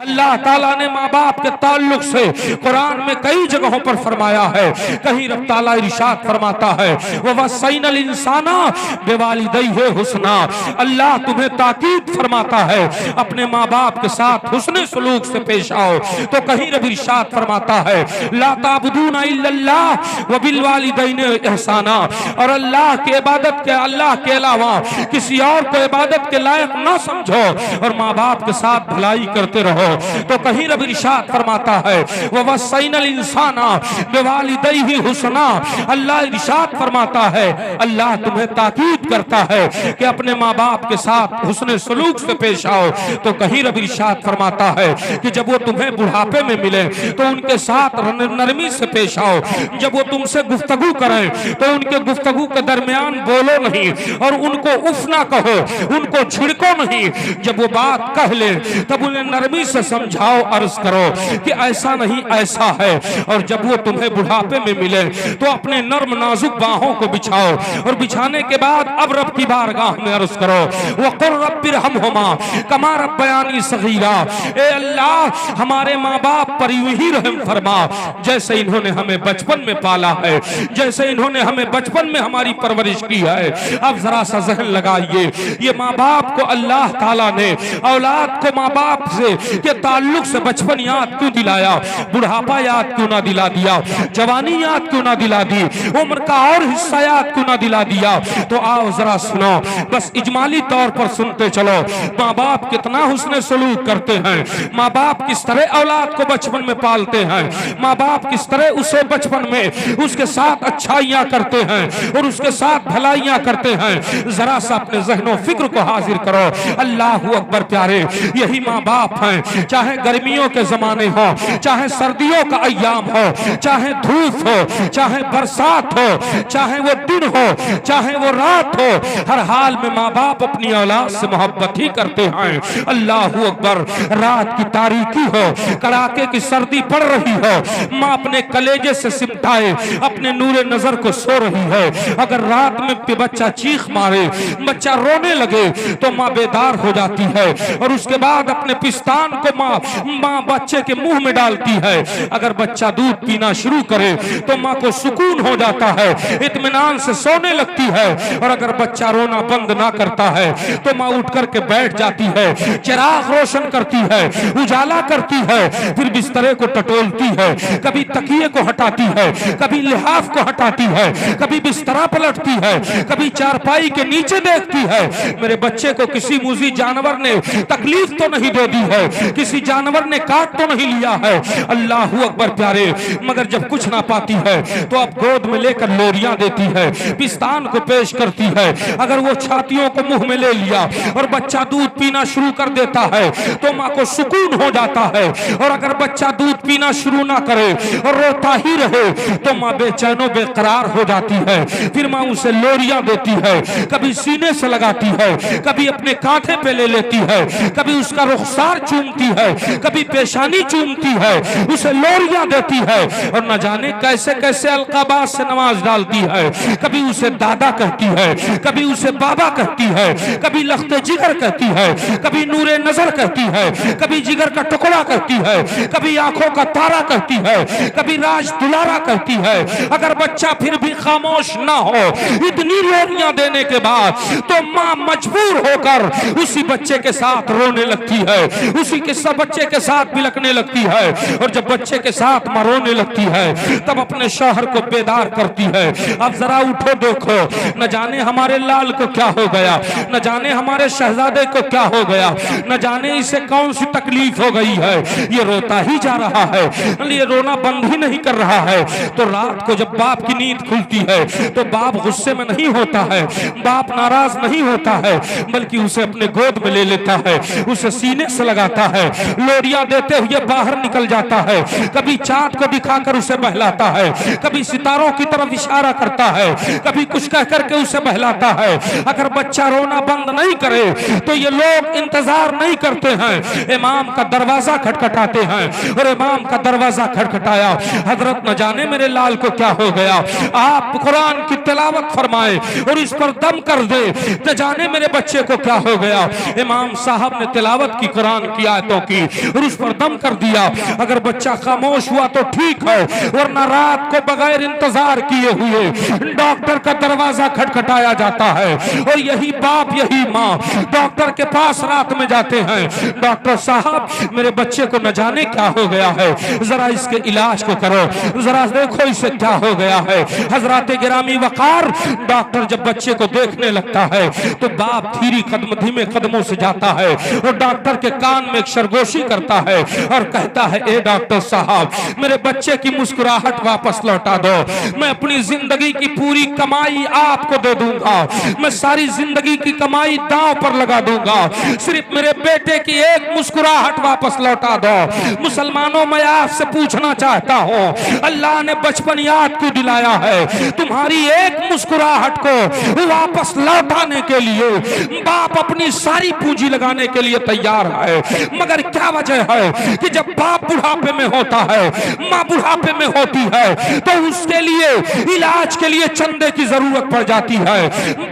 अल्लाह ताला ने माँ बाप के ताल्लुक से कुरान में कई जगहों पर फरमाया है। कहीं रब ताला इरशाद फरमाता है व वसैनल इंसाना बिवालिदैहि हुस्ना। अल्लाह तुम्हें ताकीद फरमाता है अपने माँ बाप के साथ हुस्न सलूक से पेश आओ। तो कहीं रब इरशाद फरमाता है ला ताबुदूना इल्लल्लाह व बिल वालिदैनि इहसाना। और अल्लाह की इबादत के अल्लाह के अलावा किसी और को इबादत के लायक ना समझो और माँ बाप के साथ भलाई करते रहो। तो कहीं रब इरशाद फरमाता है व वसैनल इंसाना बिवालिदैहि हुस्ना। अल्लाह इरशाद फरमाता है, अल्लाह तुम्हें ताकीद करता है कि अपने माँ बाप के साथ हुस्न सलूक से पेश आओ। तो कहीं रब इरशाद फरमाता है कि जब वो तुम्हें बुढ़ापे में मिले तो उनके साथ नरमी से पेश आओ। जब वो तुमसे गुफ्तगू करें तो उनके गुफ्तगू के दरमियान बोलो नहीं और उनको उफ ना कहो, उनको छिड़को नहीं। जब वो बात कह ले तब उन्हें नरमी से समझाओ, अर्ज करो कि ऐसा नहीं ऐसा है। और जब वो तुम्हें बुढ़ापे में मिले तो अपने नर्म नाजुक बाहों को बिछाओ और बिछाने के बाद अब रब की बारगाह में अर्ज करो वक़ुल रब्बिरहमहुमा कमा रब्बयानी सगीरा। ए अल्लाह हमारे माँ बाप पर यूं ही रहम फरमा जैसे इन्होंने हमें बचपन में पाला है, जैसे इन्होंने हमें बचपन में हमारी परवरिश की है। अब जरा सा जहन लगाइए, ये माँ बाप को अल्लाह ताला ने औलाद को माँ बाप से के ताल्लुक से बचपन याद क्यों दिलाया, बुढ़ापा याद क्यों ना दिला दिया, जवानी याद क्यों ना दिला दी, उम्र का और हिस्सा याद क्यों ना दिला दिया। तो आओ जरा सुनो, बस इजमाली तौर पर सुनते चलो। माँ बाप कितना हुस्न सलूक करते हैं, माँ बाप किस तरह औलाद को बचपन में पालते हैं, माँ बाप किस तरह उसे बचपन में उसके साथ अच्छाइयाँ करते हैं और उसके साथ भलाइयाँ करते हैं। जरा सा अपने ज़हनो फिक्र को हाजिर करो। अल्लाह अकबर प्यारे, यही माँ बाप हैं, चाहे गर्मियों के जमाने हो, चाहे सर्दियों का अय्याम हो, चाहे धूप हो, चाहे बरसात हो, चाहे वो दिन हो, चाहे वो रात हो, हर हाल में माँ बाप अपनी औलाद से मोहब्बत ही करते हैं। अल्लाह अकबर, रात की तारीकी हो, कड़ाके की सर्दी पड़ रही हो, माँ अपने कलेजे से सिमटाए अपने नूरे नजर को सो रही है। अगर रात में बच्चा चीख मारे, बच्चा रोने लगे तो माँ बेदार हो जाती है और उसके बाद अपने पिस्तान को माँ बच्चे के मुंह में डालती है। अगर बच्चा दूध पीना शुरू करे तो माँ को सुकून हो जाता है, इत्मीनान से सोने लगती है। और अगर बच्चा रोना बंद ना करता है तो माँ उठ करके बैठ जाती है, चिराग रोशन करती है, उजाला करती है, फिर बिस्तरे को टटोलती है, कभी तकिए को हटाती है, कभी लिहाफ को हटाती है, कभी बिस्तरा पलटती है, कभी चारपाई के नीचे देखती है। मेरे बच्चे को किसी मुजी जानवर ने तकलीफ तो नहीं दे दी है, किसी जानवर ने काट तो नहीं लिया है। अल्लाह अकबर प्यारे, मगर जब कुछ ना पाती है तो अब गोद में लेकर लोरियां देती है, पिस्तान को पेश करती है। अगर वो छातियों को मुंह में ले लिया और बच्चा दूध पीना शुरू कर देता है तो माँ को सुकून हो जाता है। और अगर बच्चा दूध पीना शुरू ना करे और रोता ही रहे तो माँ बेचैनो बेकरार हो जाती है। फिर माँ उसे लोरियां देती है, कभी सीने से लगाती है, कभी अपने कांधे पे ले लेती है, कभी उसका रुखसार चूमती है, कभी पेशानी चूमती है, उसे लोरियां देती है और न जाने कैसे कैसे अलकाबात से नमाज डालती है। कभी उसे दादा कहती है, कभी उसे बाबा कहती है, कभी लख्ते जिगर कहती है, कभी नूरे नजर कहती है, कभी जिगर का टुकड़ा कहती है, कभी आंखों का तारा कहती है, कभी राज दुलारा कहती है। अगर बच्चा फिर भी खामोश ना हो इतनी लोरियां देने के बाद तो माँ मजबूर होकर उसी बच्चे के साथ रोने लगती है, उसी के सब बच्चे के साथ बिलकने लगती है। और जब बच्चे के साथ माँ रोने लगती है तब अपने शौहर को बेदार करती है। अब जरा उठो देखो, न जाने हमारे लाल को क्या हो गया, न जाने हमारे शहजादे को क्या हो गया, न जाने इसे कौन सी तकलीफ हो गई है, ये रोता ही जा रहा है, ये रोना बंद ही नहीं कर रहा है। तो रात को जब बाप की नींद खुलती है तो बाप गुस्से में नहीं होता है, बाप नाराज नहीं होता है, बल्कि उसे अपने गोद में ले लेता है, उसे सीने से लगाता है, लोरियां देते हुए बाहर निकल जाता है, कभी चांद को दिखाकर उसे बहलाता है, कभी सितारों की तरफ इशारा करता है, कभी कुछ कह करके उसे बहलाता है। अगर बच्चा रोना बंद नहीं करे तो ये लोग इंतजार नहीं करते हैं, इमाम का दरवाजा खटखटाते हैं। और इमाम का दरवाजा खटखटाया, हजरत न जाने मेरे लाल को क्या हो गया, आप कुरान की तिलावत फरमाए और इस पर दम कर दे, न जाने मेरे बच्चे को क्या हो गया। इमाम साहब ने तिलावत की कुरान की आयतों की और उस पर दम कर दिया। अगर बच्चा खामोश हुआ तो ठीक है, वरना रात को बगैर इंतजार किए हुए डॉक्टर का दरवाजा खटखटाया जाता है और यही बाप यही माँ डॉक्टर के पास रात में जाते हैं। डॉक्टर साहब मेरे बच्चे को न जाने क्या हो गया है, जरा इसके इलाज को करो, जरा देखो इसे क्या हो गया है। हजरात गिरामी वकार, डॉक्टर जब बच्चे को देखने लगता है तो बाप धीमे कदमों से जाता है और डॉक्टर के कान में एक सरगोशी करता है और कहता है, ए डॉक्टर साहब मेरे बच्चे की मुस्कुराहट वापस लौटा दो, मैं अपनी जिंदगी की पूरी कमाई आपको दे दूंगा, मैं सारी जिंदगी की कमाई दांव पर लगा दूंगा, सिर्फ मेरे बेटे की एक मुस्कुराहट वापस लौटा दो। मुसलमानों, मैं आपसे पूछना चाहता हूं, अल्लाह ने बचपन याद क्यों दिलाया है? तुम्हारी एक मुस्कुराहट को वापस लौटाने के लिए बाप अपनी सारी पूंजी लगाने के लिए तैयार है, मगर क्या वजह है कि जब बाप बुढ़ापे में होता है, माँ बुढ़ापे में होती है, तो उसके लिए इलाज के लिए चंदे की जरूरत पड़ जाती है,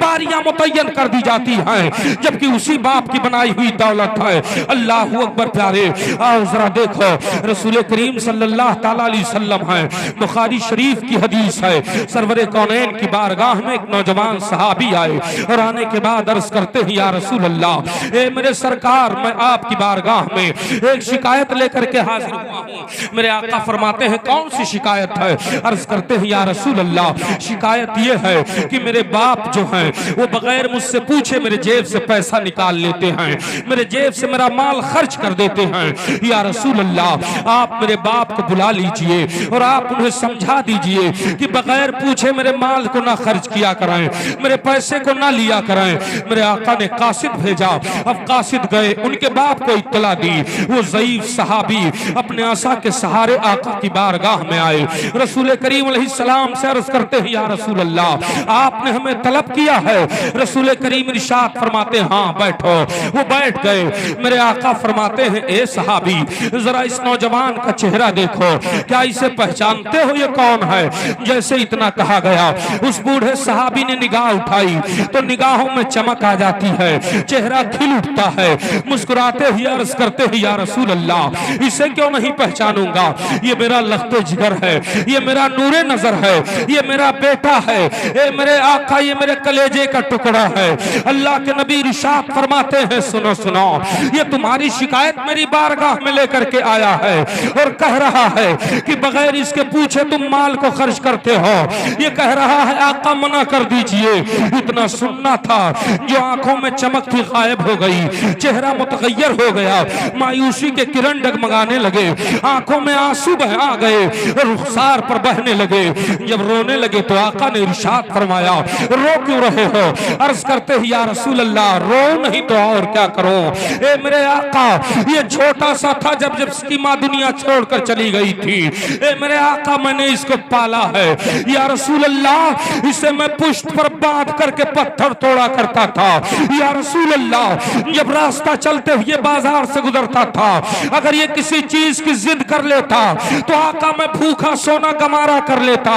बारियां मुतय्यन कर दी जाती हैं, जबकि उसी बाप की बनाई हुई दौलत है। अल्लाह अकबर प्यारे, आओ जरा देखो रसूल करीम सल्लल्लाहु ताला अलैहि वसल्लम है, बुखारी शरीफ की हदीस है, सरवरे कौनैन की बारगाह में एक नौजवान सहाबी आए और आने के बाद अर्ज करते हैं, या रसूल अल्लाह, ए मेरे सरकार, मैं आपकी बारगाह में एक शिकायत लेकर के हाजिर हुआ हूँ। मेरे आका फरमाते हैं, कौन सी शिकायत है? अर्ज करते हैं, या रसूल अल्लाह, शिकायत ये है कि मेरे बाप जो हैं वो बगैर मुझसे पूछे मेरे जेब से पैसा निकाल लेते हैं, मेरे जेब से मेरा माल खर्च कर देते हैं। या रसूल अल्लाह, आप मेरे बाप को बुला लीजिए और आप उन्हें समझा दीजिए कि बगैर पूछे मेरे माल को ना खर्च किया कराएं, मेरे पैसे को ना लिया कराएं। मेरे आका ने कासिद भेजा, अब कासिद गए, उनके बाप को इत्तला दी, वो ज़ईफ सहाबी अपने आसा के सहारे आका की बारगाह में आए, रसूल करीम अलैहिस्सलाम से अर्ज करते हैं, या रसूल अल्लाह, आपने हमें तलब किया है? रसूल करीम इरशाद फरमाते हैं, हाँ बैठो। वो बैठ गए। मेरे आका फरमाते हैं, ए सहाबी, जरा इस नौजवान का चेहरा देखो, क्या इसे पहचानते हो? ये कौन है? जैसे इतना कहा गया, उस बूढ़े सहाबी ने निगाह उठाई तो निगाहों में चमक आ जाती है, चेहरा खिल उठता है, मुस्कुराते हुए अर्ज करते हैं, या रसूल अल्लाह, इसे क्यों नहीं पहचानूंगा? ये मेरा लख्ते जिगर है, ये मेरा नूरे नजर है, ये मेरा बेटा है, ए मेरे आका, ये मेरे कलेजे का टुकड़ा है। अल्लाह के नबी इरशाद फरमाते हैं, सुनो सुनो, ये तुम्हारी शिकायत मेरी बारगाह में लेकर के आया है और कह रहा है कि बगैर इसके पूछे तुम माल को खर्च करते हो। ये कह रहा है, आका मना कर दीजिए। इतना सुनना था, जो आंखों में चमक थी गायब हो गई, चेहरा मुतगय्यर हो गया, मायूसी के किरण डगमगाने लगे, आंखों में आंसू बह आ गए और रुखसार पर बहने लगे। जब रोने लगे तो आका ने इरशाद फरमाया, रो क्यों रहे हो? अर्ज करते हैं, या रसूल अल्लाह, रो नहीं तो और क्या करो? ए मेरे आका, ये छोटा सा था जब इसकी माँ दुनिया छोड़कर चली गई थी। ए मेरे आका, मैंने इसको पाला है। या रसूल अल्लाह, इसे मैं पुष्ट पर बांध करके पत्थर तोड़ा करता था। या रसूल अल्लाह, जब रास्ता चलते हुए बाजार से गुजरता था, अगर ये किसी चीज की जिद कर लेता तो आका मैं भूखा सोना गवारा कर लेता,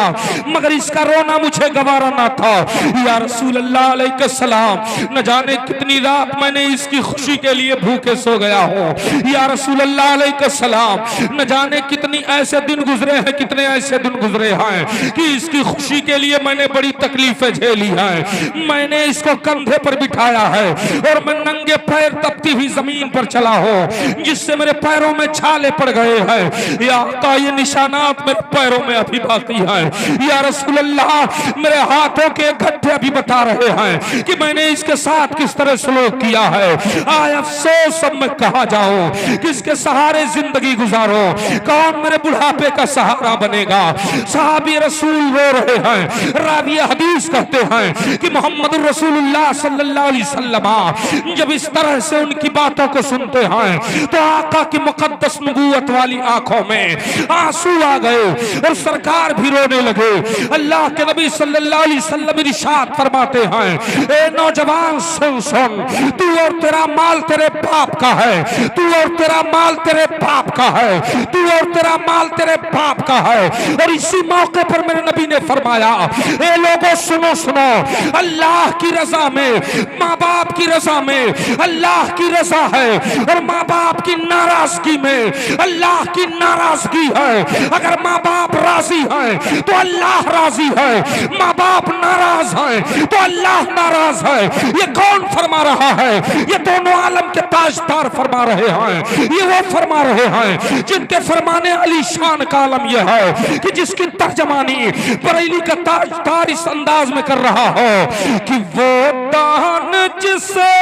मगर इसका रोना मुझे गवारा ना था। या रसूल अल्लाह अलैहिस्सलाम, न जाने कितनी रात मैंने इसकी खुशी के लिए भूखे सो गया हूँ। या रसूल अल्लाह अलैहिस्सलाम, न जाने कितनी ऐसे दिन गुजरे हैं, कितने ऐसे दिन गुजरे हैं कि इसकी खुशी के लिए मैंने बड़ी तकलीफें झेली हैं। मैंने इसको कंधे पर बिठाया है और मैं नंगे पैर तपती हुई जमीन पर चला हूँ, जिससे मेरे पैरों में छाले पड़ गए हैं। या आका, ये निशानात मेरे पैरों में अभी बाकी हैं। या रसूल अल्लाह, मेरे हाथों के गड्ढे अभी बता रहे हैं कि मैंने इसके साथ किस तरह सलूक किया है। आय अफसोस, सब मैं कहा जाऊं, किसके सहारे जिंदगी गुजारो? कौन मेरे बुढ़ापे का सहारा बनेगा? सहाबी रसूल रो रहे हैं। रावी हदीस कहते हैं कि मोहम्मद रसूलुल्लाह सल्लल्लाहु अलैहि वसल्लम जब इस तरह से उनकी बातों को सुनते हैं तो आका की मुकद्दस नबूवत वाली आंखों में आंसू आ गए और सरकार भी रोने लगे। अल्लाह के नबी सल्लल्लाहु अलैहि वसल्लम इरशाद फरमाते हैं, ए नौजवान सुन सुन, तू और तेरा माल तेरे बाप का है, तू और तेरा माल तेरे बाप का है, तू और तेरा माल तेरे बाप का है। और इसी मौके पर मेरे नबी ने फरमाया, ए लोगों सुनो सुनो, अल्लाह की रजा में, माँ बाप की रजा में अल्लाह की रजा है और माँ माँ बाप की नाराजगी में अल्लाह की नाराजगी है। अगर माँ बाप राजी हैं तो अल्लाह राजी है, माँ बाप नाराज हैं तो अल्लाह नाराज है। ये कौन फरमा रहा है? ये दोनों आलम के ताजदार फरमा रहे हैं। ये वो फरमा रहे हैं जिनके फरमाने अली शान का आलम यह है कि जिसकी तर्जमानी बरेली का ताजदार इस अंदाज में कर रहा हो कि वो दान जिसे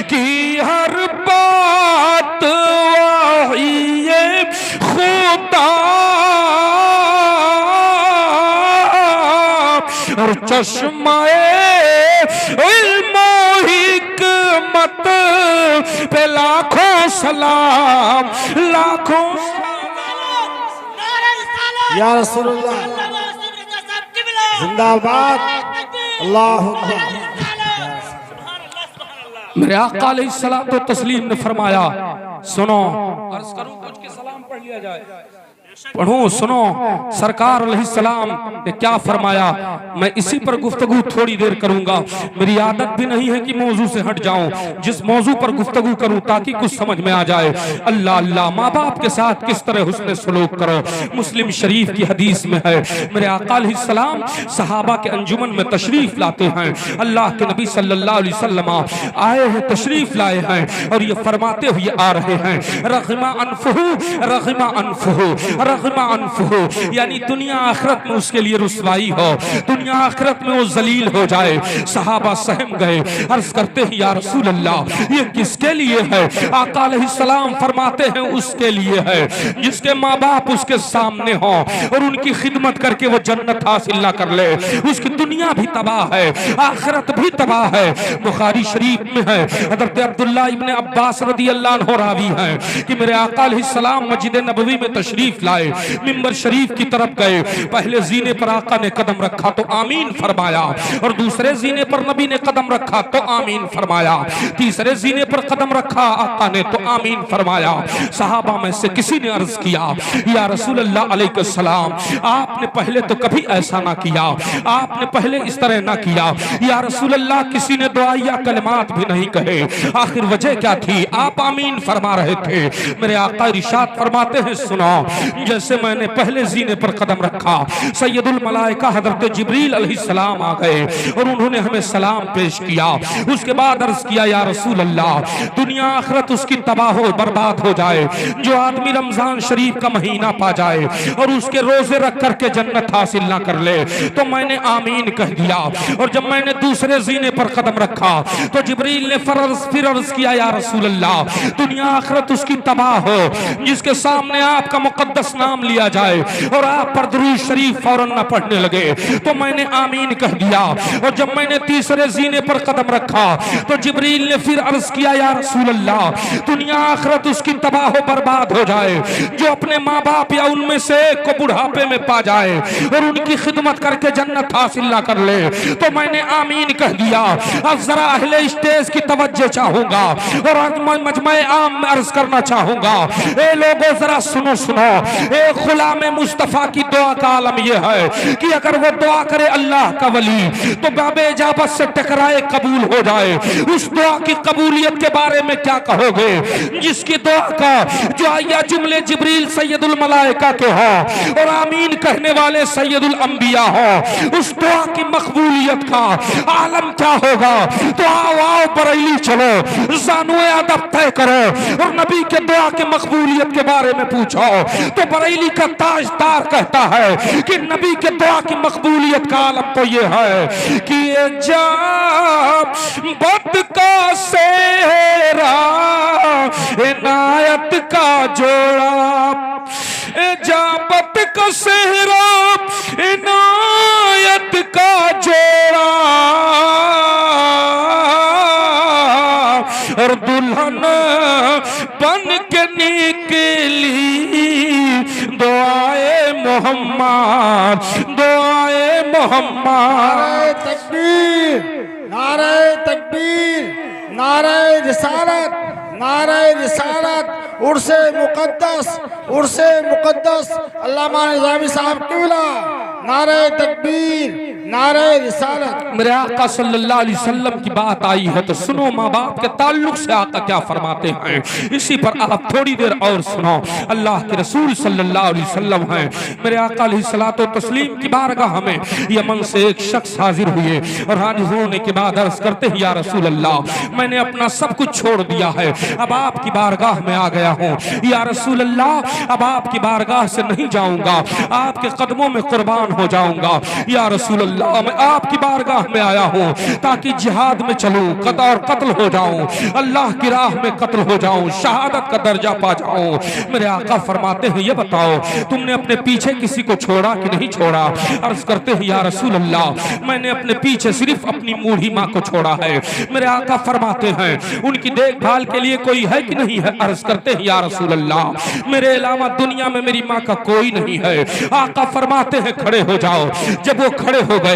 की हर बात वही खुदा और चश्माए इल्म हिकमत पे लाखों सलाम, लाखों या रसूलुल्लाह जिंदाबाद, अल्लाहु अकबर। मेरे आका अलैहिस्सलातो तस्लीम ने फरमाया, सुनो, अर्ज करूं कुछ के सलाम पढ़ लिया जाए, पढ़ो सुनो। सरकार अलैहिस्सलाम ने क्या फरमाया, मैं इसी पर गुफ्तगू थोड़ी देर करूंगा। मेरी आदत भी नहीं है कि मौजू से हट जाऊं, जिस मौजू पर गुफ्तगू करूं ताकि कुछ समझ में आ जाए। अल्लाह अल्लाह, माँ बाप के साथ किस तरह हुस्न सलूक करो। मुस्लिम शरीफ की हदीस में है, मेरे आका अलैहिस्सलाम सहाबा के अंजुमन में तशरीफ लाते हैं। अल्लाह के नबी सल्लल्लाहु अलैहि वसल्लम आए हैं, तशरीफ लाए हैं और ये फरमाते हुए आ रहे हैं, रग़िमा अनफुहु, रग़िमा अनफुहु, रग़िमा अनफुहु, यानी दुनिया आखिरत में उसके लिए रुसवाई हो, दुनिया आखिरत में वो जलील हो जाए। सहाबा सहम गए, अर्ज करते हैं या रसूल अल्लाह ये किसके लिए है? आका अलैहिस्सलाम फरमाते हैं उसके लिए है जिसके माँ बाप उसके सामने हो और उनकी खिदमत करके वो जन्नत हासिल ना कर ले। उसकी दुनिया भी तबाह है, आखिरत भी तबाह है। बुखारी शरीफ में है, हज़रत अब्दुल्लाह इब्ने अब्बास रज़ियल्लाहु अन्हु रावी हैं कि मेरे आका अलैहिस्सलाम मस्जिद नबवी में तशरीफ लाए, मिंबर शरीफ की तरफ गए। पहले जीने पर आका ने कदम रखा तो आमीन फरमाया, और दूसरे जीने पर नबी ने कदम रखा तो आमीन फरमाया, तीसरे जीने पर कदम रखा आका ने तो आमीन फरमाया। सहाबा में से किसी ने अर्ज किया, या रसूल अल्लाह अलैहिस्सलाम आपने पहले तो कभी ऐसा ना किया, आपने पहले इस तरह ना किया। या रसूल अल्लाह किसी ने दुआ या कलिमात भी नहीं कहे, आखिर वजह क्या थी? आप आमीन फरमा रहे थे। मेरे आका इरशाद फरमाते हैं, सुनो, जैसे मैंने पहले जीने पर कदम रखा, सैयदुल मलाइका हज़रत जिब्रील अलैहिस्सलाम आ गए और उन्होंने हमें सलाम पेश किया। उसके बाद अर्ज किया, या रसूल अल्लाह दुनिया आखिरत उसकी तबाह हो बर्बाद हो जाए जो आदमी रमजान शरीफ का महीना पा जाए और उसके रोजे रख करके जन्नत हासिल ना कर ले। तो मैंने आमीन कह दिया, और जब मैंने दूसरे जीने पर कदम रखा तो जिब्रील ने फिर अर्ज किया, या रसूल अल्लाह दुनिया आखिरत उसकी तबाह हो जिसके सामने आपका मुकद्दस नाम लिया जाए और आप पर दुरूद शरीफ फौरन न पढ़ने लगे। तो मैंने आमीन कह दिया, और जब मैंने तीसरे जीने पर कदम रखा तो जिब्रील ने फिर अर्ज किया, या रसूल अल्लाह दुनिया आखिरत उसकी तबाह हो बर्बाद हो जाए जो अपने माँ बाप या उनमें से एक को बुढ़ापे में पा जाए और उनकी खिदमत करके जन्नत हासिल ना कर ले। तो मैंने आमीन कह दिया। अब जरा अहले स्टेज की तवज्जो चाहूंगा और मजमे आम में अर्ज करना चाहूंगा, ए लोगों जरा सुनो सुनो, ए गुलाम मुस्तफा की दुआ का आलम यह है कि अगर वो दुआ करे अल्लाह का वली तो बाबे इजाबत से टकराए कबूल हो जाए। उस दुआ की कबूलियत के बारे में क्या कहोगे जिसकी दुआ का जो आया जुमले जिब्रील सैयदुल मलाइका के हो और आमीन कहने वाले सैयदुल अंबिया हो, उस दुआ की मकबूलियत का आलम क्या होगा? तो आओ आओ बरेली चलो, ज़ानुए अदब तय करो और नबी के दुआ के मकबूलियत के बारे में पूछो। तो बरेली का ताजदार कहता है कि नबी के दुआ की मकबूलियत का आलम तो ये है कि ये जाब बद का सेहरा इनायत का जोड़ा, जाबत का सेहरा इनायत का जोड़ा और दुल्हन बन के निकली दुआए मोहम्मद, दुआए मोहम्मद। नारे तकबीर, नारे तकबीर, नारे रिसालत, नारे रिसालत, उर्से मुकद्दस, उर्से मुकद्दस अल्लामा निज़ामी साहब क़िबला। नारे तकबीर, नारे रिसालत। मेरे आका सल्लल्लाहु अलैहि वसल्लम की बात आई है तो सुनो, माँ बाप के ताल्लुक से आका क्या फरमाते हैं, इसी पर आप थोड़ी देर और सुनो। अल्लाह के रसूल सल्लल्लाहु अलैहि वसल्लम हैं, मेरे आका अलैहिस्सलातो तस्लीम की बारगाह में यमन से एक शख्स हाजिर हुए और हाजिर होने के बाद अर्ज करते हैं, या रसूल अल्लाह, मैंने अपना सब कुछ छोड़ दिया है, अब आपकी बारगाह में आ गया हूँ। या रसूल अल्लाह, अब आपकी बारगाह से नहीं जाऊंगा, आपके कदमों में कुर्बान हो जाऊंगा। या रसूल अल्लाह, मैं आपकी बारगाह में आया हूँ ताकि जिहाद में चलूं, कत्ल हो जाऊं, अल्लाह की राह में कत्ल हो जाऊं, शहादत का दर्जा पा जाऊं। मेरे आका फरमाते हैं, ये बताओ तुमने अपने पीछे किसी को छोड़ा कि नहीं छोड़ा? अर्ज करते हैं, या रसूल अल्लाह, मैंने अपने पीछे सिर्फ अपनी बूढ़ी माँ को छोड़ा है। मेरे आका फरमाते हैं, उनकी देखभाल के लिए कोई है कि नहीं है? अर्ज करते हैं, या रसूल अल्लाह, मेरे अलावा दुनिया में मेरी माँ का कोई नहीं है। आका फरमाते हैं, खड़े हो जाओ। जब वो खड़े हो गए,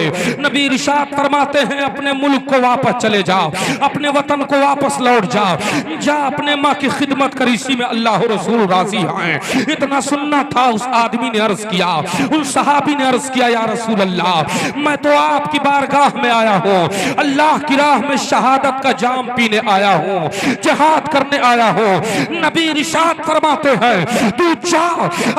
नबी इरशाद फरमाते हैं, अपने मुल्क को वापस चले जाओ, अपने वतन को वापस लौट जाओ, जा अपने माँ की खिदमत कर, इसी में अल्लाह रसूल राजी हैं। इतना सुनना था। उस आदमी ने अर्ज किया, उस सहाबी ने अर्ज किया, या रसूल अल्लाह, मैं तो आपकी बारगाह में आया हूँ, अल्लाह की राह में शहादत का जाम पीने आया हूँ, जिहाद करने आया हूँ। नबी इरशाद फरमाते हैं, तू जा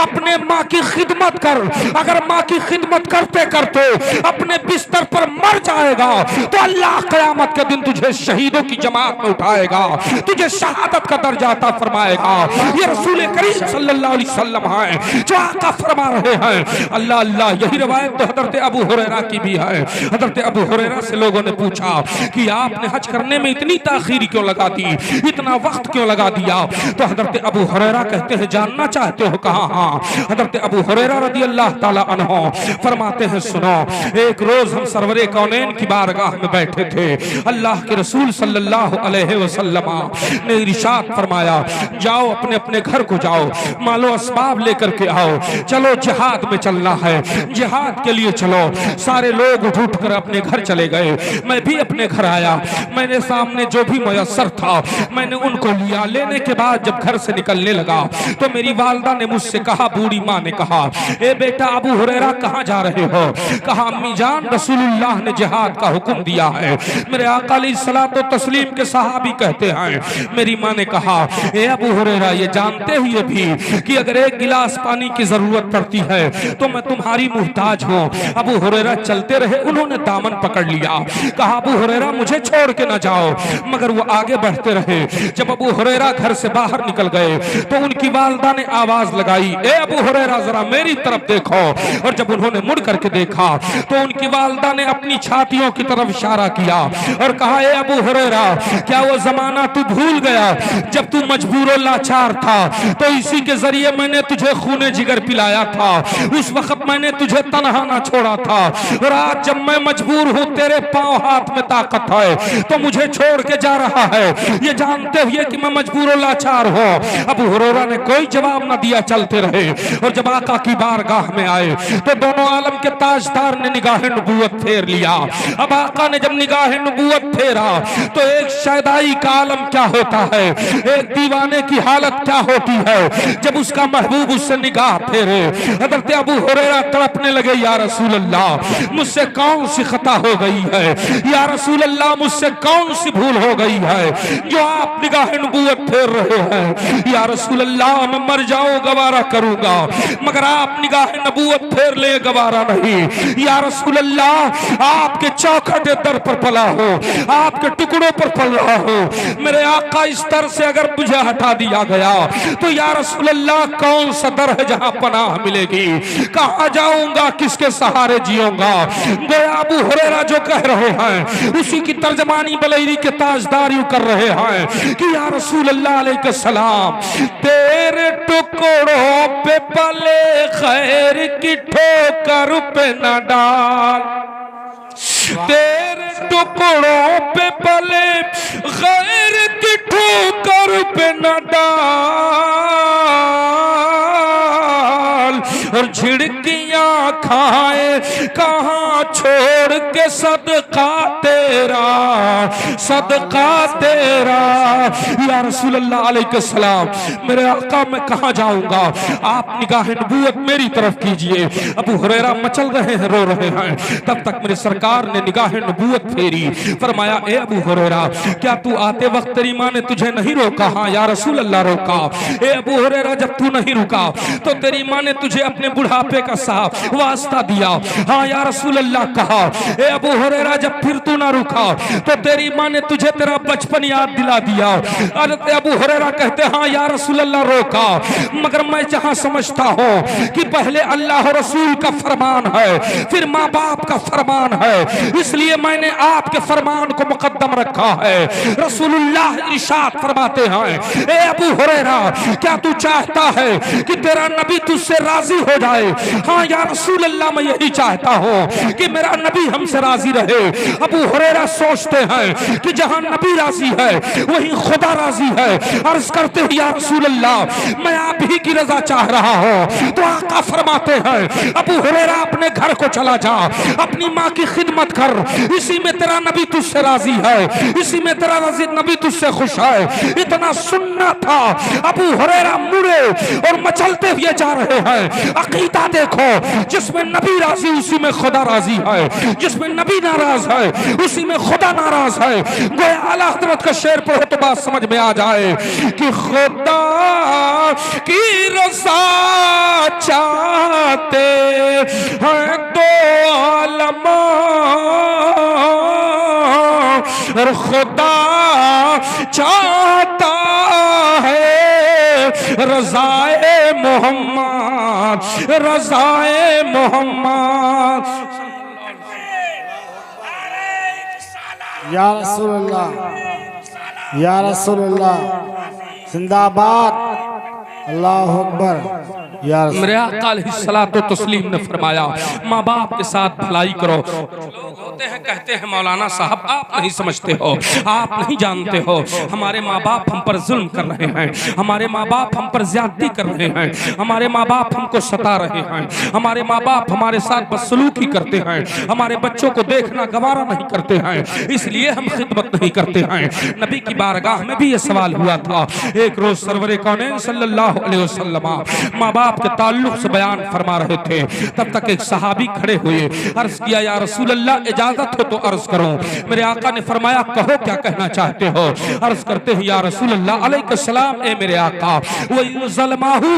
अपने माँ की खिदमत कर, अगर माँ की खिदमत करते करते अपने बिस्तर पर मर जाएगा तो अल्लाह क़यामत के दिन तुझे शहीदों की जमात में उठाएगा, तुझे शहादत का दर्जा अता फरमाएगा। ये रसूल करीम सल्लल्लाहु अलैहि वसल्लम हैं जो आका फरमा रहे हैं। अल्लाह अल्लाह, यही रवायत तो हजरत अबू हुरैरा की भी है। हजरत अबू हुरैरा से लोगों ने पूछा कि आपने हज करने में इतनी ताखीर क्यों लगा दी, इतना वक्त क्यों लगा दिया? तो हजरत अबू हुरैरा कहते हैं, जानना चाहते हो? कहा हाँ। हजरत अबू हुरैरा रज़ी अल्लाह ताला अन्हु फरमाते हैं, सुनो, एक रोज हम सरवरे कौनैन की बारगाह में बैठे थे, अल्लाह के रसूल सल्लल्लाहु अलैहि वसल्लम ने इरशाद फरमाया, जाओ अपने अपने घर को जाओ, मालो असबाब लेकर के आओ, चलो जिहाद में चलना है, जिहाद के लिए चलो। सारे लोग उठ कर अपने घर चले गए। मैं भी अपने घर आया, मैंने सामने जो भी मुयस्सर था मैंने उनको लिया। लेने के बाद जब घर से निकलने लगा तो मेरी वालदा ने मुझसे कहा, बूढ़ी माँ ने कहा, ए बेटा अबू हुरैरा कहाँ जा रहे हो? कहा, अम्मी जान, रसूलुल्लाह ने जिहाद का हुक्म दिया है। मेरे आका अलैहिस्सलातो तस्लीम के सहाबी कहते हैं, मेरी माँ ने कहा, ए अबू हुरैरा, ये जानते हुए भी कि अगर एक गिलास पानी की जरूरत पड़ती है तो मैं तुम्हारी मुहताज हूँ। अबू हुरैरा चलते रहे, उन्होंने दामन पकड़ लिया। कहा, अबू हुरैरा मुझे छोड़ के ना जाओ, मगर वो आगे बढ़ते रहे। जब अबू हुरैरा घर से बाहर निकल गए तो उनकी वालदा ने आवाज लगाई, ए अबू हुरैरा जरा मेरी तरफ देखो। और जब उन्होंने मुड़ करके देखा तो उनकी वालदा ने अपनी छातियों की तरफ इशारा किया और कहा, ए अबू हुरैरा, क्या वो जमाना तू भूल गया जब तू मजबूर और लाचार था? तो इसी के जरिए मैंने तुझे खूने जिगर पिलाया था, उस वक्त मैंने तुझे तन्हा ना छोड़ा था। और आज जब मैं मजबूर हूँ, तेरे पांव हाथ में ताकत है तो मुझे छोड़ के जा रहा है, ये जानते हुए कि मैं मजबूर और लाचार हूँ। अबू हुरैरा ने कोई जवाब न दिया, चलते रहे। और जब आका की बारगाह में आए तो दोनों आलम के ताजदार ने निगाह नबूवत फेर लिया। अब आका ने जब निगाह नबूवत फेरा तो एक शैदाई का आलम क्या होता है, एक दीवाने की हालत क्या होती है जब उसका महबूब उससे निगाह फेरे। हज़रत अबू हुरैरा तड़पने लगे, या रसूल अल्लाह, मुझसे कौन सी खता हो गई है? या रसूल अल्लाह, मुझसे कौन सी भूल हो गई है जो आप निगाह नबूवत फेर रहे हैं? या रसूल अल्लाह, मैं मर जाऊं गवारा करूंगा, मगर आप निगाह नबूवत फेर ले गवारा नहीं। या रसूल अल्लाह, आपके चौखटे दर पर पला हो, आपके टुकड़ों पर पल रहा हो, मेरे आका इस दर से अगर मुझे हटा दिया गया तो या रसूल अल्लाह, कौन सा दर है जहां पनाह मिलेगी? कहां जाऊंगा, किसके सहारे जीऊंगा? गोया अबू हुरैरा जो कह रहे हैं उसी की तर्जमानी बलैरी के ताजदार यूं कर रहे हैं कि या रसूल अल्लाह अलैहि सलाम, तेरे टुकड़ों पे पले खैर की ठोकर पे न डाल, तेरे टुकड़ों पे पले खैर की ठोकर पे न डाल। और झिड़कियां खाए कहाँ छोड़ के सदका तेरा, सदका तेरा। या रसूल अल्लाह अलैहिस्सलाम, मेरे आका मैं कहाँ जाऊंगा, आप निगाह नबूवत मेरी तरफ कीजिए। अबू हुरैरा मचल रहे हैं, रो रहे हैं। तब तक मेरे सरकार ने निगाह नबूवत फेरी, फरमाया ए अबू हुरैरा, क्या तू आते वक्त तेरी माँ ने तुझे नहीं रोका? हाँ या रसूल अल्लाह रोका। ए अबू हुरैरा, जब तू नहीं रुका तो तेरी माँ ने तुझे अपने बुढ़ापे का साफ वास्ता दिया। हाँ या रसूल अल्लाह कहा। ए अबू हुरैरा, जब फिर तू ना रुका तो तेरी माँ ने तुझे तेरा बचपन याद दिला दिया। अबू हुरैरा कहते हाँ या रसूल अल्लाह रोका, मगर मैं जहां समझता हूं कि पहले अल्लाह रसूल का फरमान है, फिर माँ बाप का फरमान है, इसलिए मैंने आपके फरमान को मुकद्दम रखा है। रसूलुल्लाह इरशाद फरमाते हैं, ए अबू हुरैरा, क्या तू चाहता है कि तेरा नबी तुझसे राजी हो जाए? हाँ या रसूल अल्लाह, मैं यही चाहता हूं कि मेरा नबी हमसे राजी रहे। अबू हुरैरा सोचते हैं कि जहां नबी राजी है वहीं खुदा राजी है। अर्ज करते हैं या रसूल अल्लाह, मैं आप ही की रजा चाह रहा हूं। तो आका फरमाते हैं, अबू हुरैरा अपने घर को चला जा, अपनी माँ की खिदमत कर, इसी में तेरा नबी तुझसे राजी है, इसी में तेरा नबी तुझसे खुश है। इतना सुनना था। अबू हुरैरा मुड़े और मचलते हुए जा रहे हैं। अकीदा देखो, जिसमें नबी राजी उसी में खुदा राजी है, जिसमें नबी नाराज है उसी में खुदा नाराज है। गोया आला हज़रत का शेर पढ़ो तो बात समझ में आ जाए कि खुदा की रज़ा चाहते हैं दो आलमा, और खुदा चाहता है रज़ाए मोहम्मद, रज़ाए मोहम्मद। या रसूलुल्लाह, या रसूलुल्लाह, जिंदाबाद, अल्लाहु अकबर। मेरे आका अलैहिस्सलातु तस्लीम ने फरमाया, माँ बाप के साथ भलाई करो। लोग होते हैं कहते हैं मौलाना साहब आप नहीं समझते हो, आप नहीं जानते हो, हमारे माँ बाप हम पर जुल्म कर रहे हैं, हमारे माँ बाप हम पर ज्यादती कर रहे हैं, हमारे माँ बाप हमको सता रहे हैं, हमारे माँ बाप हमारे साथ बदसलूकी करते हैं, हमारे बच्चों को देखना गवारा नहीं करते हैं, इसलिए हम खिदमत नहीं करते हैं। नबी की बारगाह में भी ये सवाल हुआ था। एक रोज सरवरे कौनैन सल्लल्लाहु अलैहि वसल्लम माँ बाप के ताल्लुक से बयान फरमा रहे थे। तब तक एक सहाबी खड़े हुए, अर्ज किया या रसूल अल्लाह, इजाजत हो तो अर्ज करो। मेरे आका ने फरमाया, कहो क्या कहना चाहते हो? अर्ज करते हैं, या रसूल अल्लाह अलैहिस्सलाम, ए मेरे आका, वइन ज़लमाहु,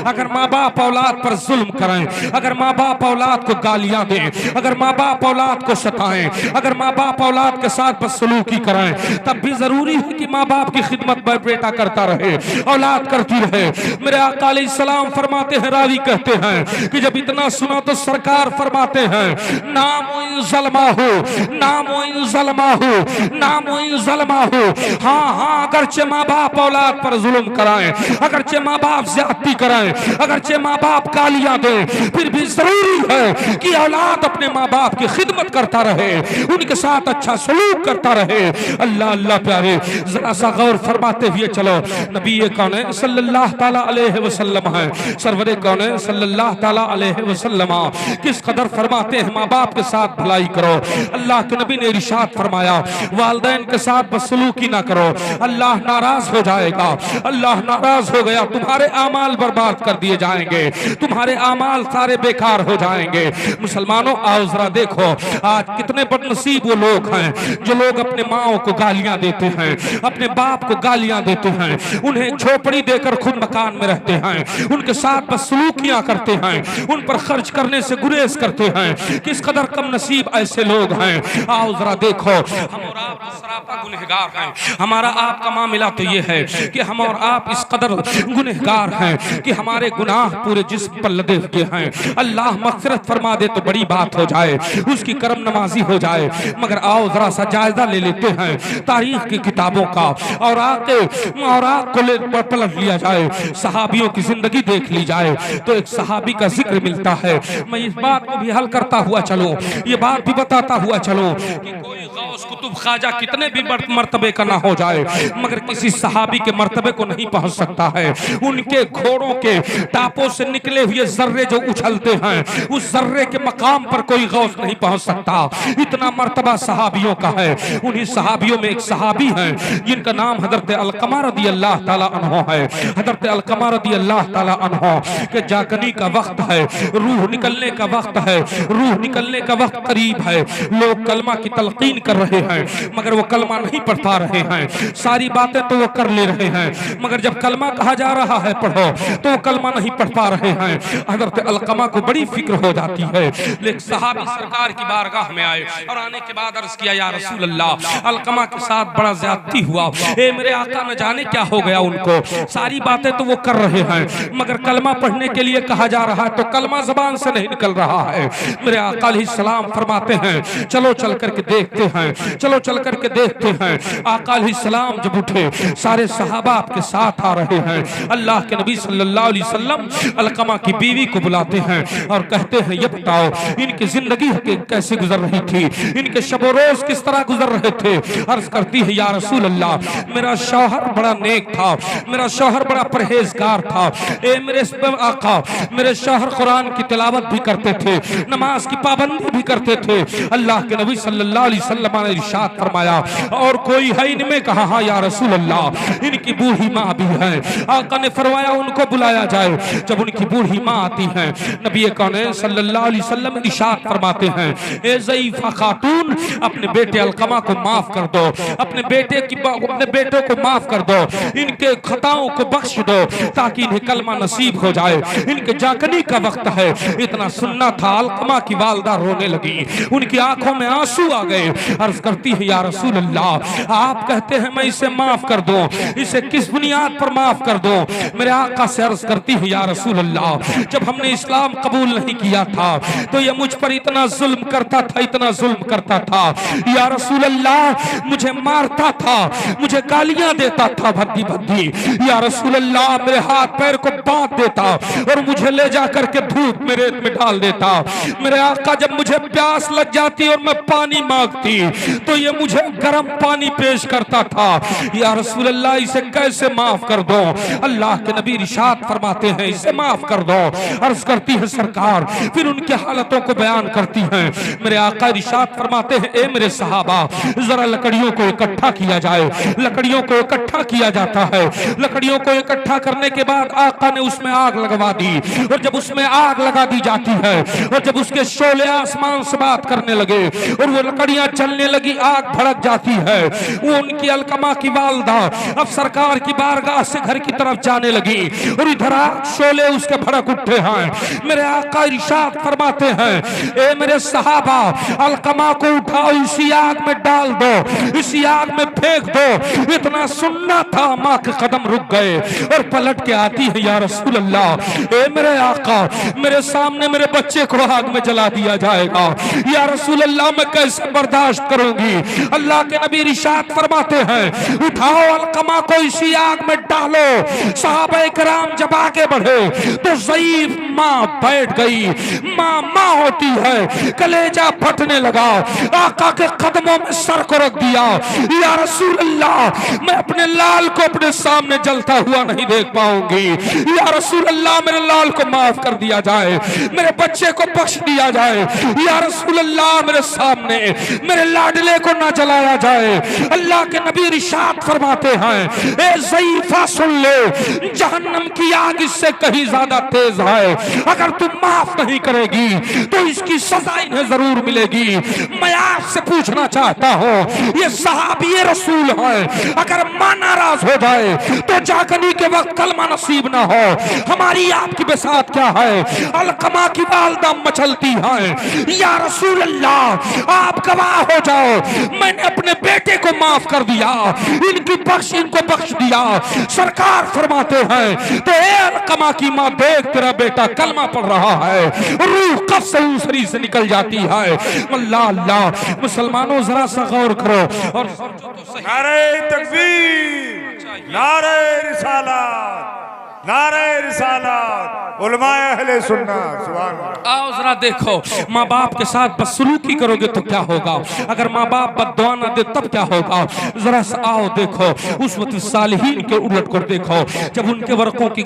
अगर माँ बाप औलाद पर जुल्म करें, अगर माँ बाप औलाद को गालियां दें, अगर माँ बाप औलाद को सताएं, अगर माँ बाप औलाद के साथ बदसलूकी करें, तब भी जरूरी है कि माँ बाप की खिदमत बेटा करता रहे, औलाद करती रहे। मेरे आका अलैहिस्सलाम फरमाते हैं, रावी कहते हैं कि जब इतना सुना तो सरकार फरमाते हैं, नामो इन ज़लमाहु, नामो इन ज़लमाहु, नामो इन ज़लमाहु। हाँ हाँ, अगरचे माँ बाप औलाद पर जुल्म कराएं, अगरचे माँ बाप ज्यादती कराएं, अगरचे माँ बाप गालियां दें, फिर भी जरूरी है कि औलाद अपने माँ बाप की खिदमत करता रहे, उनके साथ अच्छा सलूक करता रहे। अल्लाह अल्लाह प्यारे, जरा सा गौर फरमाते हुए चलो। नबी कौनैन सल्लल्लाहु ताला अलैहि वसल्लम है, सरवरे कौनैन सल्लल्लाहु ताला अलैहि वसल्लम किस कदर फरमाते हैं, माँ बाप के साथ भलाई करो। अल्लाह के नबी ने इरशाद फरमाया, वालिदैन के साथ बदसलूकी ना करो, अल्लाह नाराज हो जाएगा। अल्लाह नाराज हो गया, तुम्हारे आमाल बर्बाद कर दिए जाएंगे, तुम्हारे आमाल सारे बेकार हो जाएंगे। मुसलमानों आओ जरा देखो, आज कितने बदनसीब वो लोग हैं जो लोग अपने माओ को गालियां देते हैं, अपने बाप को गालियां देते हैं, उन्हें झोपड़ी देकर खुद मकान में रहते हैं, उनके साथ बदसलूकियां करते हैं, उन पर खर्च करने से गुरेज करते हैं। किस कदर कम नसीब ऐसे लोग हैं। आओ जरा देखो, हम और आप सरापा गुनहगार हैं। हमारा आपका मामला तो ये है कि हम और आप इस कदर गुनहगार हैं कि हमारे गुनाह पूरे जिस्म पर लदे हुए हैं। अल्लाह मग़फ़िरत फरमा दे तो बड़ी बात हो जाए, उसकी करम नमाजी हो जाए। मगर आओ जरा सा जायजा ले लेते हैं तारीख की किताबों का, और को पलट लिया जाए, सहाबियों की जिंदगी देख ली जाए तो एक सहाबी का जिक्र मिलता है। मैं इस बात को भी हल करता हुआ चलूं, ये बात भी बताता हुआ चलूं कि कोई गौर गौस कुतुब ख्वाजा कितने भी मर्तबे का ना हो जाए, मगर किसी सहाबी के मर्तबे को नहीं पहुंच सकता है। उनके घोड़ों के टापों से निकले हुए जर्रे जो उछलते हैं, उस जर्रे के मकाम पर कोई गौस नहीं पहुंच सकता। इतना मर्तबा सहाबियों का है। उन्हीं सहाबियों में एक सहाबी है जिनका नाम हजरत अलकमा रदी अल्लाह ताला अन्हो है। हजरत अलकमा रदी अल्लाह ताला अन्हो के जागने का वक्त है, रूह निकलने का वक्त है, रूह निकलने का वक्त करीब है। लोग कलमा की तलकीन कर रहे हैं, मगर वो कलमा नहीं पढ़ पा रहे हैं। सारी बातें तो वो कर ले रहे हैं, मगर जब कलमा कहा जा रहा है पढ़ो, तो वो कलमा नहीं पढ़ पा रहे हैं। हजरत अलकमा को बड़ी फिक्र हो जाती है। लेकिन सहाबी सरकार की बारगाह में आए और आने के बाद अर्ज किया, या रसूल अल्लाह, अलकमा के साथ बड़ा ज्यादती हुआ। ए मेरे आका, न जाने क्या हो गया उनको। सारी बातें तो वो कर रहे हैं, मगर कलमा पढ़ने के लिए कहा जा रहा है तो कलमा जबान से नहीं निकल रहा है। मेरे आका अलैहिस्सलाम फरमाते हैं, चलो चल करके देखते हैं, चलो चल करके देखते हैं। आका अलैहिस्सलाम जब उठे, सारे सहाबा आपके साथ आ रहे हैं। अल्लाह के नबी सल्लल्लाहु अलैहि वसल्लम अलकमा की बीवी को बुलाते हैं और कहते हैं, ये बताओ इनकी जिंदगी कैसे गुजर रही थी, इनके शबो रोज किस तरह गुजर रहे थे। अर्ज करती है, या रसूल अल्लाह, मेरा शौहर बड़ा नेक था, मेरा शौहर बड़ा परहेजगार था। ए मेरे आका, मेरे शौहर कुरान की तिलावत भी करते थे, नमाज की पाबंदी भी करते थे। अल्लाह के नबी सल्लल्लाहु अलैहि वसल्लम ने इरशाद फरमाया, और कोई है इनमें? कहा, हाँ या रसूल अल्लाह, इनकी बूढ़ी माँ भी है। आका ने फरमाया, उनको बुलाया जाए। जब उनकी बूढ़ी माँ आती है, नबी कौन सल्लल्लाहु अलैहि वसल्लम इरशाद फरमाते हैं, ए ज़ईफ़ा खातून, अपने बेटे अलकमा को माफ कर दो, अपने बेटों को माफ कर दो, इनके खताओं को बख्श दो, ताकि इन्हें कलमा नसीब हो जाए। इनके जागने का वक्त है। इतना सुनना था, अलकमा की वालदा रोने लगी, उनकी आंखों में आंसू आ गए। अर्ज करती है, या रसूल अल्लाह, आप कहते हैं मैं इसे माफ कर दूं, इसे किस बुनियाद पर माफ कर दूं? मेरे आका से अर्ज करती है, या रसूल अल्लाह, जब हमने इस्लाम कबूल नहीं किया था तो ये मुझ पर इतना जुल्म करता था, इतना जुल्म करता था। या रसूल अल्लाह, मुझे मारता था, मुझे गालियां देता था भद्दी भद्दी। या रसूल अल्लाह, मेरे हाथ पैर को बांध देता और मुझे ले जाकर के धूप में रेत में डाल देता। मेरे आका, जब मुझे प्यास लग जाती और मैं पानी मांगती तो ये मुझे गर्म पानी पेश करता था। या रसूल अल्लाह, इसे कैसे माफ कर दो? अल्लाह के नबी इरशाद फरमाते हैं, इसे माफ कर दो। अर्ज करती है सरकार, फिर उनकी हालतों को बयान करती हैं। मेरे आका इरशाद फरमाते हैं, ए मेरे सहाबा, जरा लकड़ियों को इकट्ठा किया जाए। लकड़ियों को इकट्ठा किया जाता है। लकड़ियों को इकट्ठा करने के बाद आका ने उसमें आग लगवा दी, और जब उसमें आग लगा दी जाती है और जब उसके शोले आसमान से बात करने लगे और वो लकड़ियां चलने लगी, आग भड़क जाती है। वो उनकी अलकमा की वालदा अब सरकार की बारगाह से घर की तरफ जाने लगी और इधर आग शोले उसके भड़क उठे हैं। मेरे आका इरशाद फरमाते हैं, ए मेरे सहाबा, अलकमा को उठाओ, इसी आग में डाल दो, इसी आग में फेंक दो। इतना सुनना था, माँ के कदम रुक गए और पलट के आती है, या रसूल अल्लाह, ए मेरे आका, मेरे सामने मेरे बच्चे को आग में जला दिया जाएगा। या रसूल अल्लाह, मैं कैसे बर्दाश्त करूंगी? अल्लाह के नबी इरशाद फरमाते हैं, उठाओ अलकमा को, इसी आग में डालो। सहाबा किराम जब आगे बढ़े तो ज़ईफ माँ बैठ गई। माँ होती है, कलेजा फटने लगा। आका के कदमों में सर को रख दिया। या रसूल अल्लाह, मैं अपने लाल को अपने सामने जलता हुआ नहीं देख पाऊंगी। या रसूल अल्लाह, मेरे लाल को माफ कर दिया जाए, मेरे बच्चे को बख्श दिया जाए। या रसूल अल्लाह, मेरे सामने मेरे लाडले को ना जलाया जाए। अल्लाह के नबी इरशाद फरमाते हैं, ए ज़ईफ़ा सुन ले, जहन्नम की आग इससे कहीं ज्यादा तेज है। अगर तुम माफ नहीं करेगी तो इसकी सजा इन्हें जरूर मिलेगी। मैं आपसे पूछना चाहता हूँ, ये सहाबी रसूल है, अगर मां नाराज हो जाए तो जागने के वक्त कलमा नसीब ना हो, हमारी आपकी बिसात क्या है? अलकमा की वालदा मचलती है, या रसूल अल्लाह, आप गवाह हो जाओ, मैंने अपने बेटे को माफ कर दिया, इनको बख्श दिया। सरकार फरमाते हैं, तो ए अलकमा की माँ, देख तेरा बेटा कलमा पढ़ रहा है, रूह कब से शरीर से निकल जाती है। अल्लाह अल्लाह, मुसलमानों जरा सा गौर करो और समझो तो सही। नारे तकबीर, नारे रिसालत, नारे रिसालत, उलमाए अहले सुन्नत। सुभान अल्लाह। आओ जरा देखो, माँ बाप के साथ बदसलूकी करोगे तो क्या होगा, अगर माँ बाप बद्दुआ न दे तब क्या होगा। जरा आओ देखो, उस वक्त सालिहीन के उलट कर देखो, जब उनके वर्कों की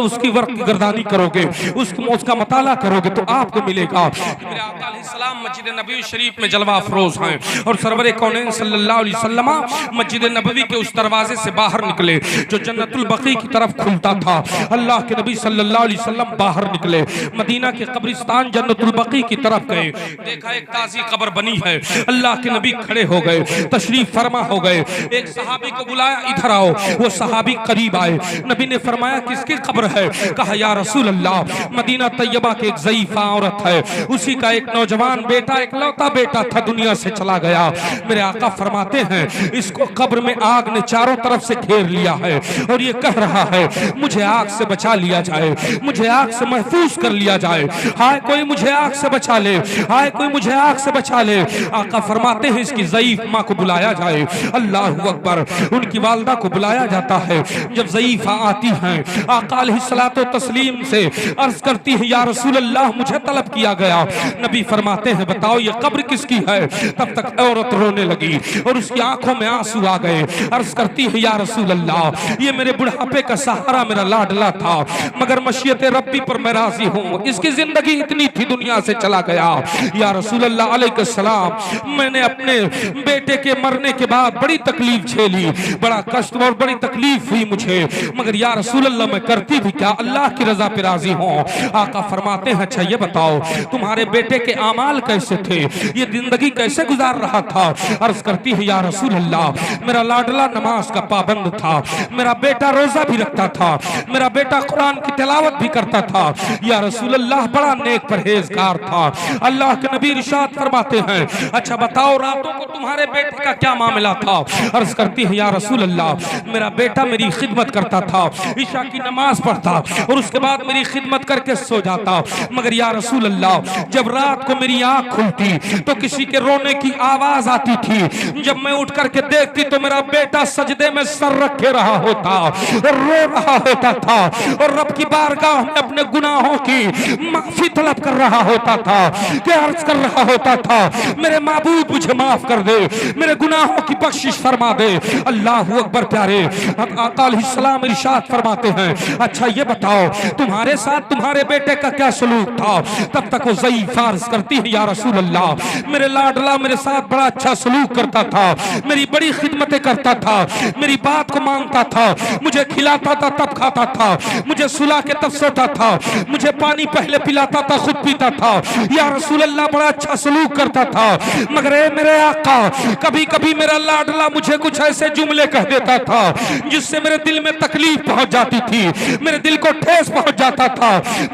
उसकी वर्क की गर्दानी करोगे, उसका मुताला करोगे तो आपको मिलेगा। मेरे आका अलैहिस्सलाम मस्जिद नबवी शरीफ में जलवा अफरोज हैं और सरवर कौनैन सल्लल्लाहु अलैहि वसल्लम मस्जिद नबवी के उस दरवाजे से बाहर निकले जो जन्नतुल बकी की तरफ खुलता था। अल्लाह के नबी सल्लल्लाहु अलैहि वसल्लम बाहर निकले, मदीना के कब्रिस्तान जन्नतुल बकी की तरफ गए, देखा एक ताजी कब्र बनी है। अल्लाह के नबी खड़े हो गए, तशरीफ फरमा हो गए, एक सहाबी को बुलाया, इधर आओ। वो सहाबी करीब आए, नबी ने फरमाया किसकी कब्र है, कहा या रसूल अल्लाह मदीना तैयबा के एक ज़ईफ़ा औरत है, उसी का एक नौजवान बेटा, एक लौता बेटा था, दुनिया से चला गया। मेरे आका फरमाते हैं इसको कब्र में आग ने चारों तरफ से घेर लिया है और ये कह रहा है मुझे आग से बचा लिया जाए, मुझे आग से महफूज कर लिया जाए, हाय कोई मुझे आग से बचा ले, हाय कोई मुझे आग से बचा ले। आका फरमाते हैं इसकी ज़ईफ़ माँ को बुलाया जाए। अल्लाहु अकबर, उनकी वालदा को बुलाया जाता है। जब ज़ईफ़ा आती हैं, आका अलैहिस्सलातो तस्लीम से अर्ज करती है या रसूल अल्लाह मुझे तलब किया गया। नबी फरमाते हैं बताओ ये कब्र किसकी है। तब तक औरत रोने लगी और उसकी आंखों में आंसू आ गए। अर्ज करती है या रसूल अल्लाह ये मेरे बुढ़ापे का सहारा मेरा लाडला था, मगर मशीयत रब्बी पर मैं राजी हूँ, इसकी जिंदगी इतनी थी दुनिया से चला गया। या रसूल अल्लाह अलैहिस्सलाम मैंने अपने बेटे के मरने के बाद बड़ी तकलीफ झेली, बड़ा कष्ट और बड़ी तकलीफ हुई मुझे, मगर या रसूल अल्लाह मैं करती भी क्या, अल्लाह की रजा पे राजी हूँ। आका फरमाते हैं अच्छा ये बताओ तुम्हारे बेटे के आमाल कैसे थे, ये जिंदगी कैसे गुजार रहा था। अर्ज करती है या रसूल अल्लाह मेरा लाडला नमाज का पाबंद था, मेरा बेटा रोजा भी रखता था, मेरा बेटा कुरान की तिलावत भी करता था, या रसूल अल्लाह बड़ा नेक परहेजगार था। अल्लाह के नबी इरशाद फरमाते हैं अच्छा बताओ रातों को तुम्हारे बेटे का क्या मामला था। अर्ज करती है या रसूल अल्लाह मेरा बेटा मेरी खिदमत करता था, ईशा की नमाज पढ़ता और उसके बाद मेरी खिदमत करके सो जाता, मगर या रसूल अल्लाह जब रात को मेरी आंख खुलती तो किसी के रोने की आवाज आती थी, जब मैं उठ करके देखती तो मेरा बेटा सजदे में सर रखे रहा होता और रो रहा होता था और रब की बारगाह में अपने गुनाहों की माफी तलब कर रहा होता था, क्या अर्ज कर रहा होता था मेरे माबूद मुझे माफ कर दे, मेरे गुनाहों की बख्शिश फरमा दे। अल्लाह अकबर प्यारे आका अलैहिस्सलाम इरशाद फरमाते हैं अच्छा ये बताओ तुम्हारे साथ तुम्हारे बेटे का क्या सलूक था। तब तक वो ज़ईफ़ अर्ज करती है या रसूल अल्लाह मेरे लाडला मेरे साथ बड़ा अच्छा सलूक करता था, मेरी बड़ी खिदमतें करता था, मेरी बात को मानता था, मुझे खिलाता था तब खाता था, मुझे सुला के तब सोता था, मुझे पानी पहले पिलाता था खुद पीता था, या रसूल अल्लाह बड़ा अच्छा सलूक करता था। मगर ए मेरे आका कभी कभी मेरा लाडला मुझे कुछ ऐसे जुमले कह देता था जिससे मेरे दिल में तकलीफ पहुंच जाती थी, मेरे दिल को ठेस पहुंच जाता था,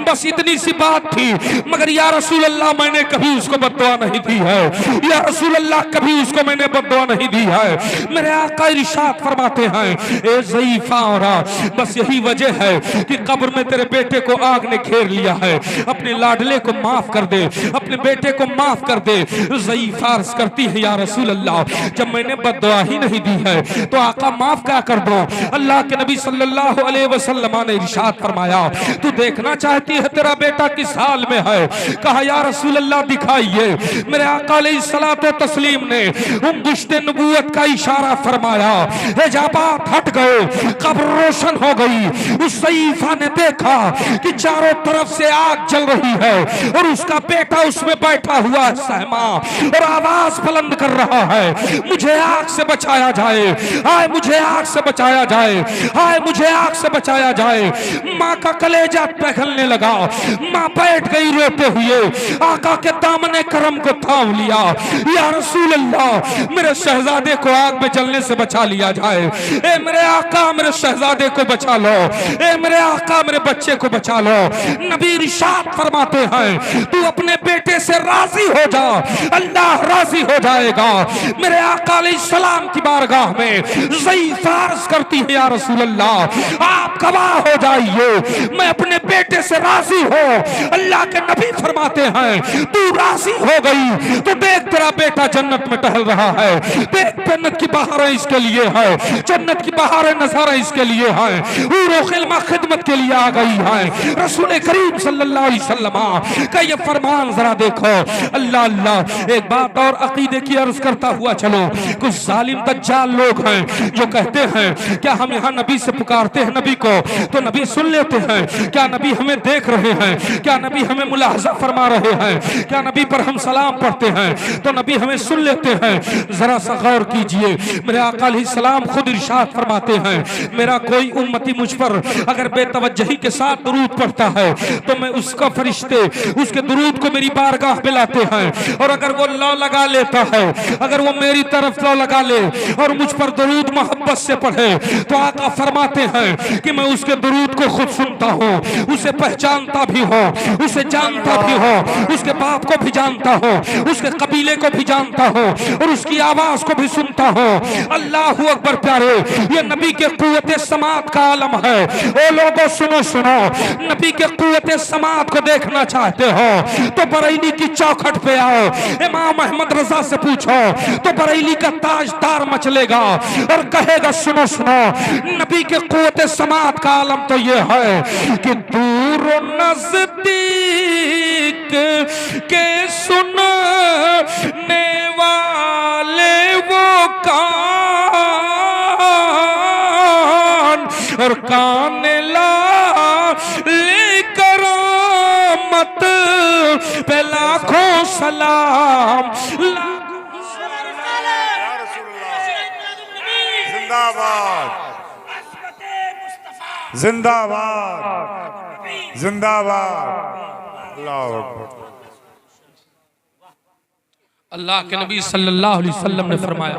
बस इतनी सी बात थी। मगर या रसूल अल्लाह मैंने कभी उसको बद्दुआ नहीं दी है, या रसूल अल्लाह कभी उसको मैंने बद्दुआ नहीं दी है। मेरे आका इरशाद फरमाते हैं ए ज़ईफ़ा औरत बस यही वजह है कि कब्र में तेरे बेटे को आग ने घेर लिया है, अपने लाडले को माफ कर दे, अपने बेटे को माफ कर दे। ज़ईफ़ा अर्ज़ करती है या रसूल अल्लाह जब मैंने बद्दुआ ही नहीं दी है तो आका माफ क्या कर दो। अल्लाह के नबी सल्लल्लाहु अलैहि वसल्लम ने इरशाद फरमाया तू देखना चाहती है तेरा बेटा किस हाल में है। कहा या रसूल अल्लाह दिखाइए। मेरे आका अलैहिस्सलातो तस्लीम ने उंगुश्ते नबूवत का इशारा फरमाया, हिजाबात हट गए, कब्र रोशन हो गई। उस ज़ईफ़ा ने देखा कि चारों तरफ से आग जल रही है और उसका बेटा उसमें बैठा हुआ है सहमा और आवाज बुलंद कर रहा है मुझे आग से बचाया जाए, हाय मुझे आग से बचाया जाए, हाय मुझे आग से बचाया जाए। माँ का कलेजा पिघलने लगा, माँ बैठ गई रोते हुए, आका के दामने करम को थाम लिया। या रसूल अल्लाह मेरे शहजादे को आग में जलने से बचा लिया जाए। ए मेरे आका मेरे शहजादे को बचा लो, ए मेरे आका मेरे बच्चे को बचा लो। नबी इरशाद फरमाते हैं तू अपने बेटे से राजी हो जा, अल्लाह राजी हो जाएगा। मेरे आका अलैहिस्सलाम की बारगाह में ज़ईफ़ा अर्ज़ करती है या रसूल अल्लाह आप गवाह हो जाइए मैं अपने बेटे बेटे से राजी हो। अल्लाह के नबी फरमाते हैं तू राजी हो गई तो देख तेरा बेटा जन्नत में टहल रहा है, देख जन्नत की बहारें इसके लिए है, जन्नत की बहारें नजारा इसके लिए है, ऊरो खिलमा खिदमत के लिए आ गई है। रसूल करीम सल्लल्लाहु अलैहि वसल्लम का ये फरमान जरा देखो। अल्लाह अल्लाह, एक बात और अकीदे की अर्ज करता हुआ चलो। कुछ जालिम दज्जाल लोग हैं जो कहते हैं क्या हम यहाँ नबी से पुकारते हैं नबी को तो नबी सुन लेते हैं, क्या नबी हमें देख रहे हैं, क्या नबी हमें मुलाहजा फरमा रहे हैं, क्या नबी पर हम सलाम पढ़ते हैं तो नबी हमें सुन लेते हैं। जरा सा गौर कीजिए, मेरे आका अलैहिस्सलाम खुद इरशाद फरमाते हैं मेरा कोई उम्मती मुझ पर अगर बेतवज्जही के साथ दुरूद पढ़ता है तो मैं उसका फरिश्ते उसके दुरूद को मेरी बारगाह में लाते हैं, और अगर वो लौ लगा लेता है, अगर वो मेरी तरफ लौ लगा ले और मुझ पर दुरूद मोहब्बत से पढ़े तो आका फरमाते हैं कि मैं उसके दुरूद को खुद सुनता हूँ, उसे पहचानता भी हूँ, उसे जानता भी हूँ, उसके बाप को भी जानता हूँ, उसके कबीले को भी जानता हूँ और उसकी आवाज को भी सुनता हूँ। अल्लाह अकबर प्यारे, ये नबी के कुव्वत समात का आलम है। ओ लोगों सुनो सुनो, नबी के कुव्वत समात को देखना चाहते हो तो बरेली की चौखट पे आओ, इमाम अहमद रजा से पूछो तो बरेली का ताजदार मचलेगा और कहेगा सुनो सुनो, नबी के कुव्वत समात का आलम तो ये है कि दूर नजदीक के सुनने वाले वो कान और कान ला लेकर मत पे लाखों सलाम। जिंदाबाद जिंदाबाद जिंदाबाद। अल्लाह अकबर। अल्लाह के नबी सल्लल्लाहु अलैहि वसल्लम ने फरमाया,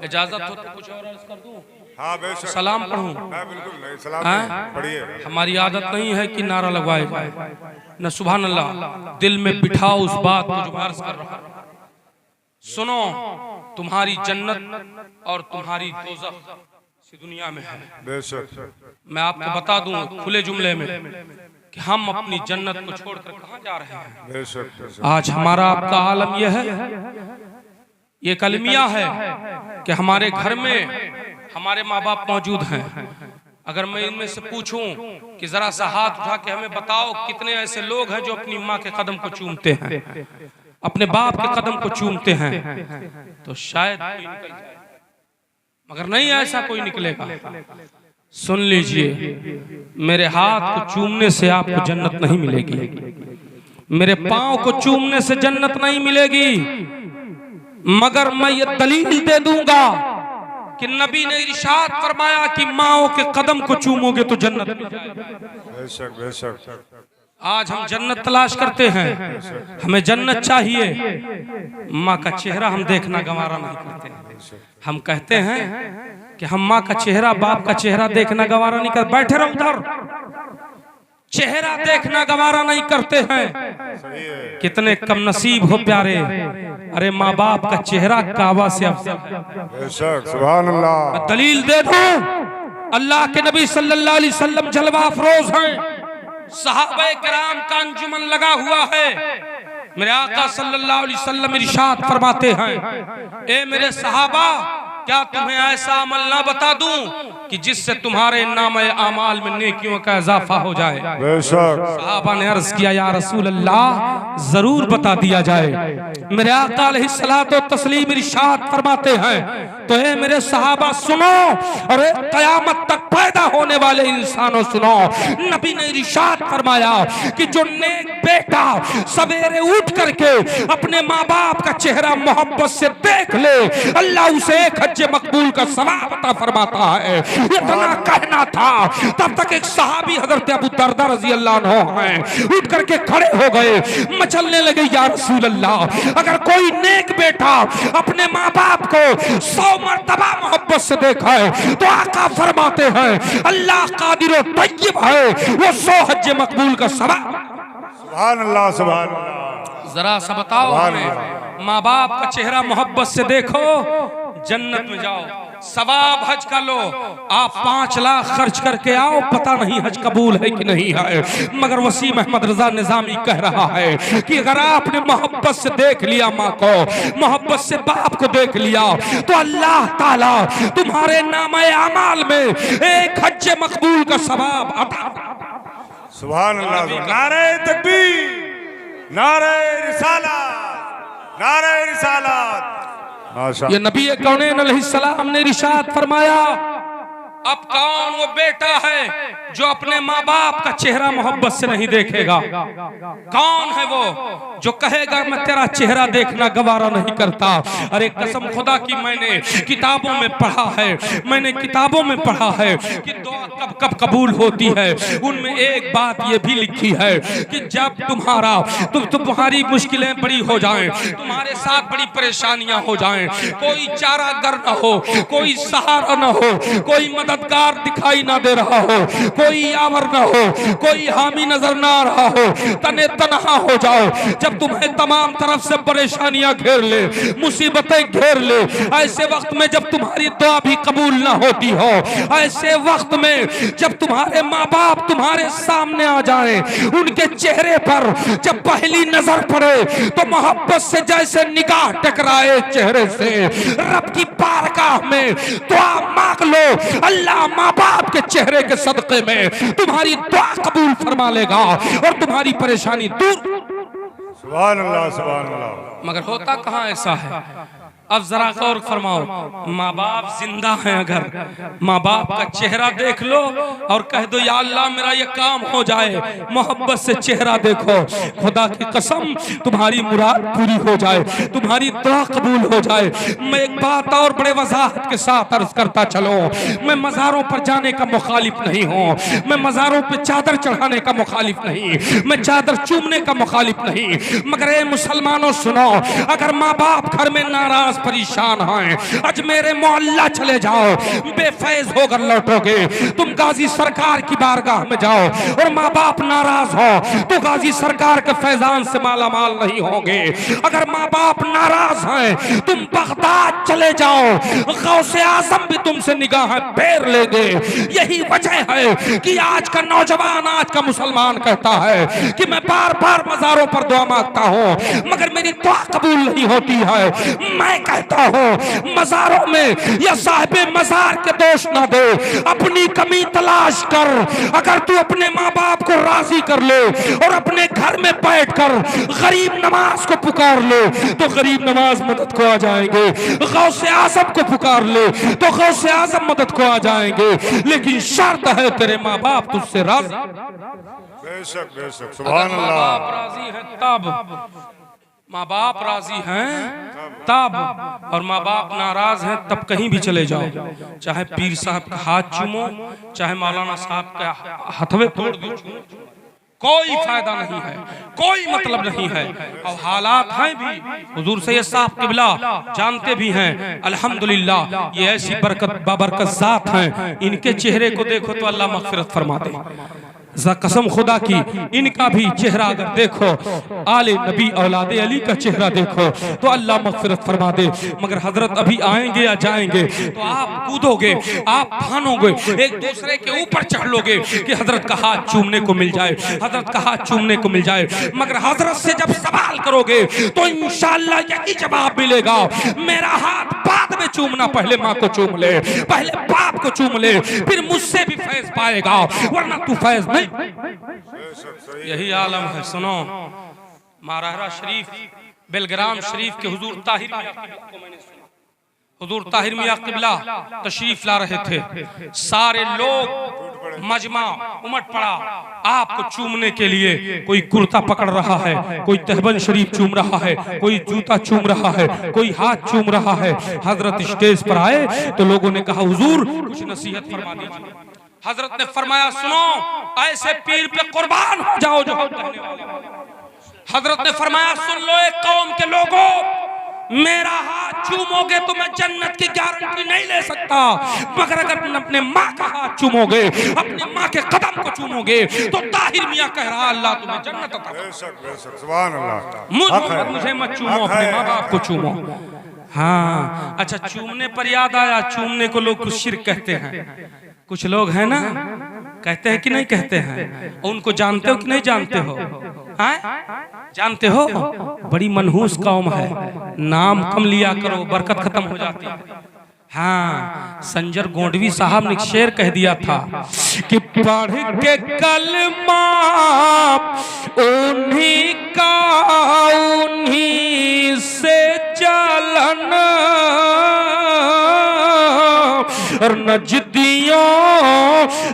इजाजत हो तो कुछ और अर्ज कर दूं? हाँ बेशक। सलाम पढ़ूं? बिल्कुल नहीं, सलाम पढ़िए। हमारी आदत नहीं है कि नारा लगवाए जाए, न सुभान अल्लाह दिल में बिठाओ उस बात को जो अर्ज कर रहा है। सुनो, तुम्हारी जन्नत और तुम्हारी दोज़ख इस दुनिया में है। बेशक। मैं आपको बता दूं खुले जुमले में कि हम अपनी जन्नत को छोड़कर कहां जा रहे हैं। बेशक। आज हमारा आपका आलम यह है, ये कलमिया है कि हमारे घर में हमारे माँ बाप मौजूद हैं। अगर मैं इनमें से पूछूं कि जरा सा हाथ उठा के हमें बताओ कितने ऐसे लोग हैं जो अपनी माँ के कदम को चूमते हैं, अपने बाप के कदम को चूमते हैं, तो शायद कोई निकल जाए, मगर नहीं ऐसा कोई निकलेगा। सुन लीजिए, मेरे हाथ को चूमने से आपको जन्नत नहीं मिलेगी, मेरे पांव को चूमने से जन्नत नहीं मिलेगी, मगर मैं ये दलील दे दूंगा कि नबी ने इरशाद फरमाया कि माओ के कदम को चूमोगे तो जन्नत मिल जाएगी। बेशक बेशक। आज हम जन्नत तलाश करते हैं, हमें जन्नत चाहिए, माँ का चेहरा हम देखना गवारा नहीं करते। हम कहते हैं कि हम माँ का चेहरा बाप का चेहरा देखना गवारा नहीं करते, बैठे रहो उधर, चेहरा देखना गवारा नहीं करते हैं। कितने कम नसीब हो प्यारे, अरे माँ बाप का चेहरा काबा से अफजल है। बेशक, सुभान अल्लाह। दलील दे दूं, अल्लाह के नबी सल्लल्लाहु अलैहि वसल्लम जलवा अफरोज हैं, सहाबे किराम का अंजुमन लगा हुआ है। मेरे आका सल्लल्लाहु अलैहि वसल्लम इरशाद फरमाते हैं, ए मेरे सहाबा, क्या तुम्हें ऐसा अमल ना बता दूं कि जिससे तुम्हारे नामे आमाल में नेकियों का इजाफा हो जाए। सहाबा ने अर्ज किया, या रसूल अल्लाह, जरूर बता दिया जाए। मेरे आका अलैहिस्सलातो तस्लीम इरशाद फरमाते हैं, तो ए मेरे सहाबा सुनो, और कयामत तक पैदा होने वाले इंसानों सुनो, नबी ने इरशाद फरमाया कि जो नेक बेटा सवेरे उठ करके अपने माँ बाप का चेहरा मोहब्बत से देख ले, अल्लाह उसे एक हज मकबूल का सवाब अता फरमाता है। इतना कहना था, तब तक एक सहाबी हजरत अबू दरदा रजी अल्लाह अन्हु हैं, उठ करके खड़े हो गए, मचलने लगे, या रसूल अल्लाह, अगर कोई नेक बेटा अपने माँ बाप को 100 मर्तबा मोहब्बत से देखा है तो आका फरमाते हैं अल्लाह कादिर व तय्यब है, वो 100 हज मकबूल का सवाब। सुभान अल्लाह, सुभान अल्लाह। जरा सा बताओ हमें, माँ बाप का चेहरा मोहब्बत से देखो, जन्नत में जाओ। सवाब हज का लो, आप 5 लाख खर्च करके आओ, पता नहीं हज कबूल है कि नहीं है। मगर वसीम अहमद रजा निजामी कह रहा है कि अगर आपने मोहब्बत से देख लिया माँ को, मोहब्बत से बाप को देख लिया, तो अल्लाह ताला तुम्हारे नामे अमाल में एक हज मकबूल का सवाब अता। सुभान अल्लाह, नारे तकबीर, नारे रिसालत, नारे रिसालत। माशा ये नबी कौनैन अलैहिस्सलाम ने इरशाद फरमाया, अब कौन वो बेटा है जो अपने माँ बाप का चेहरा मोहब्बत से नहीं देखेगा? कौन है वो जो कहेगा मैं तेरा चेहरा देखना गवारा नहीं करता? अरे कसम खुदा की मैंने किताबों में पढ़ा है, मैंने किताबों में पढ़ा है कि दुआ कब कब कबूल होती है। उनमें एक बात ये भी लिखी है कि जब तुम्हारी मुश्किलें बड़ी हो जाएं, तुम्हारे साथ बड़ी परेशानियां हो जाएं, कोई चारागर न हो, कोई सहारा न हो, कोई मददगार दिखाई ना दे रहा हो, कोई यावर ना हो, कोई हामी नजर ना आ रहा हो, तने तनहा हो जाओ, जब तुम्हें तमाम तरफ से परेशानियां घेर ले, मुसीबतें घेर ले, ऐसे वक्त में जब तुम्हारी दुआ भी कबूल ना होती हो, ऐसे वक्त में जब तुम्हारे माँ बाप तुम्हारे सामने आ जाएं, उनके चेहरे पर जब पहली नजर पड़े तो मोहब्बत से जैसे निगाह टकराए चेहरे से, रब की बारगाह में दुआ मांग लो, अल्लाह माँ बाप के चेहरे के सदक़े में तुम्हारी दुआ कबूल फरमा लेगा और तुम्हारी परेशानी दूर। सुभान अल्लाह, सुभान अल्लाह। मगर होता कहाँ ऐसा है? अब जरा गौर फरमाओ, माँ बाप जिंदा हैं, अगर माँ बाप का चेहरा देख लो और कह दो या अल्लाह मेरा ये काम हो जाए, मोहब्बत से चेहरा देखो, खुदा की कसम तुम्हारी मुराद पूरी हो जाए, तुम्हारी दुआ कबूल हो जाए। मैं एक बात और बड़े वजाहत के साथ अर्ज करता चलो, मैं मज़ारों पर जाने का मुखालिफ नहीं हूँ, मैं मज़ारों पर चादर चढ़ाने का मुखालिफ नहीं, मैं चादर चूमने का मुखालिफ नहीं, मगर ए मुसलमानों सुनो, अगर माँ बाप घर में नाराज परेशान हैं, आज मेरे मोहल्ला चले जाओ, बेफैज होकर लौटोगे। तुम गाजी सरकार की बारगाह में जाओ और माँ बाप नाराज हो तो गाजी सरकार के फैजान से माला माल नहीं होंगे। अगर माँ बाप नाराज हैं, तुम बगदाद चले जाओ, गौसे आजम भी तुमसे निगाह फेर लेंगे। यही वजह है कि आज का नौजवान, आज का मुसलमान कहता है कि मैं बार बार मज़ारों पर दुआ मांगता हूँ मगर मेरी दुआ कबूल नहीं होती है। मैं कहता हूँ मज़ारों में या साहिबे मज़ार के दोष ना दे, अपनी कमी तलाश कर। अगर तू अपने माँ बाप को राजी कर ले और अपने घर में बैठकर गरीब नवाज को पुकार ले तो गरीब नवाज मदद को आ जाएंगे, गौसे आज़म को पुकार ले तो गौसे आज़म मदद को आ जाएंगे। लेकिन शर्त है तेरे माँ बाप तुझसे राजी। बेशक बेशक, सुभान अल्लाह। राजी है तब, माँ बाप राजी हैं तब, और माँ बाप नाराज हैं तब कहीं भी चले जाओ, चाहे पीर साहब का हाथ चूमो, चाहे मौलाना साहब का हथवे तोड़ दो, कोई फायदा नहीं है, कोई मतलब नहीं है। और हालात हैं भी, हुजूर सैयद साहब क़िबला जानते भी हैं, अल्हम्दुलिल्लाह ये ऐसी बरकत बाबरकत ज़ात हैं, इनके चेहरे को देखो तो अल्लाह मग़फ़िरत फरमा दे। कसम खुदा की, इनका भी चेहरा अगर देखो, आले नबी औलादे अली का चेहरा देखो तो अल्लाह मग़फ़िरत फरमा दे। मगर हजरत अभी आएंगे या जाएंगे तो आप कूदोगे, आप फानोगे, एक दूसरे के ऊपर चढ़ लोगे कि हजरत का हाथ चूमने को मिल जाए, हजरत का हाथ चूमने को मिल जाए। मगर हजरत से जब सवाल करोगे तो इंशाअल्लाह यही जवाब मिलेगा, मेरा हाथ बाद में चूमना, पहले माँ को चूम ले, पहले बाप को चूम ले, फिर मुझसे भी फैज़ पाएगा, वरना तू फैज़ नहीं। यही आलम है। सुनो, माराहरा शरीफ, बेलग्राम शरीफ के हुजूर ताहिर मियां क़िबला को मैंने सुना, हुजूर ताहिर मियां क़िबला तशरीफ ला रहे थे, सारे लोग मजमा उमड़ पड़ा आपको चूमने के लिए। कोई कुर्ता पकड़ रहा है, कोई तहबन शरीफ चूम रहा है, कोई जूता चूम रहा है, कोई हाथ चूम रहा है। हजरत स्टेज पर आए तो लोगों ने कहा हुजूर कुछ नसीहत फरमा दीजिए। हजरत ने फरमाया सुनो, ऐसे पीर पे कुर्बान हो जाओ जो हम कहने वाले। हजरत ने फरमाया सुन लो एक कौम के लोगों, मेरा हाथ चूमोगे तो मैं जन्नत की गारंटी नहीं ले सकता, मगर अगर तुम अपने माँ का हाथ चूमोगे, अपने माँ के कदम को चूमोगे तो ताहिर मियां कह रहा अल्लाह तुम्हें जन्नत अता करे। बेशक बेशक, सुभान अल्लाह। मुझे मत चूमो, अपने माँ बाप को चूमो। हाँ अच्छा, चूमने पर याद आया, चूमने को लोग कुछ शिर्क कहते हैं। कुछ लोग हैं ना, कहते हैं कि नहीं कहते हैं, उनको जानते हो कि नहीं जानते हो? जानते हो? बड़ी मनहूस कौम है, नाम कम लिया करो, बरकत खत्म हो जाती है। हाँ, संजर गोंडवी साहब ने शेर कह दिया था कि पढ़ के कलमा उन्हीं का उन्हीं से चलन, और नजदियों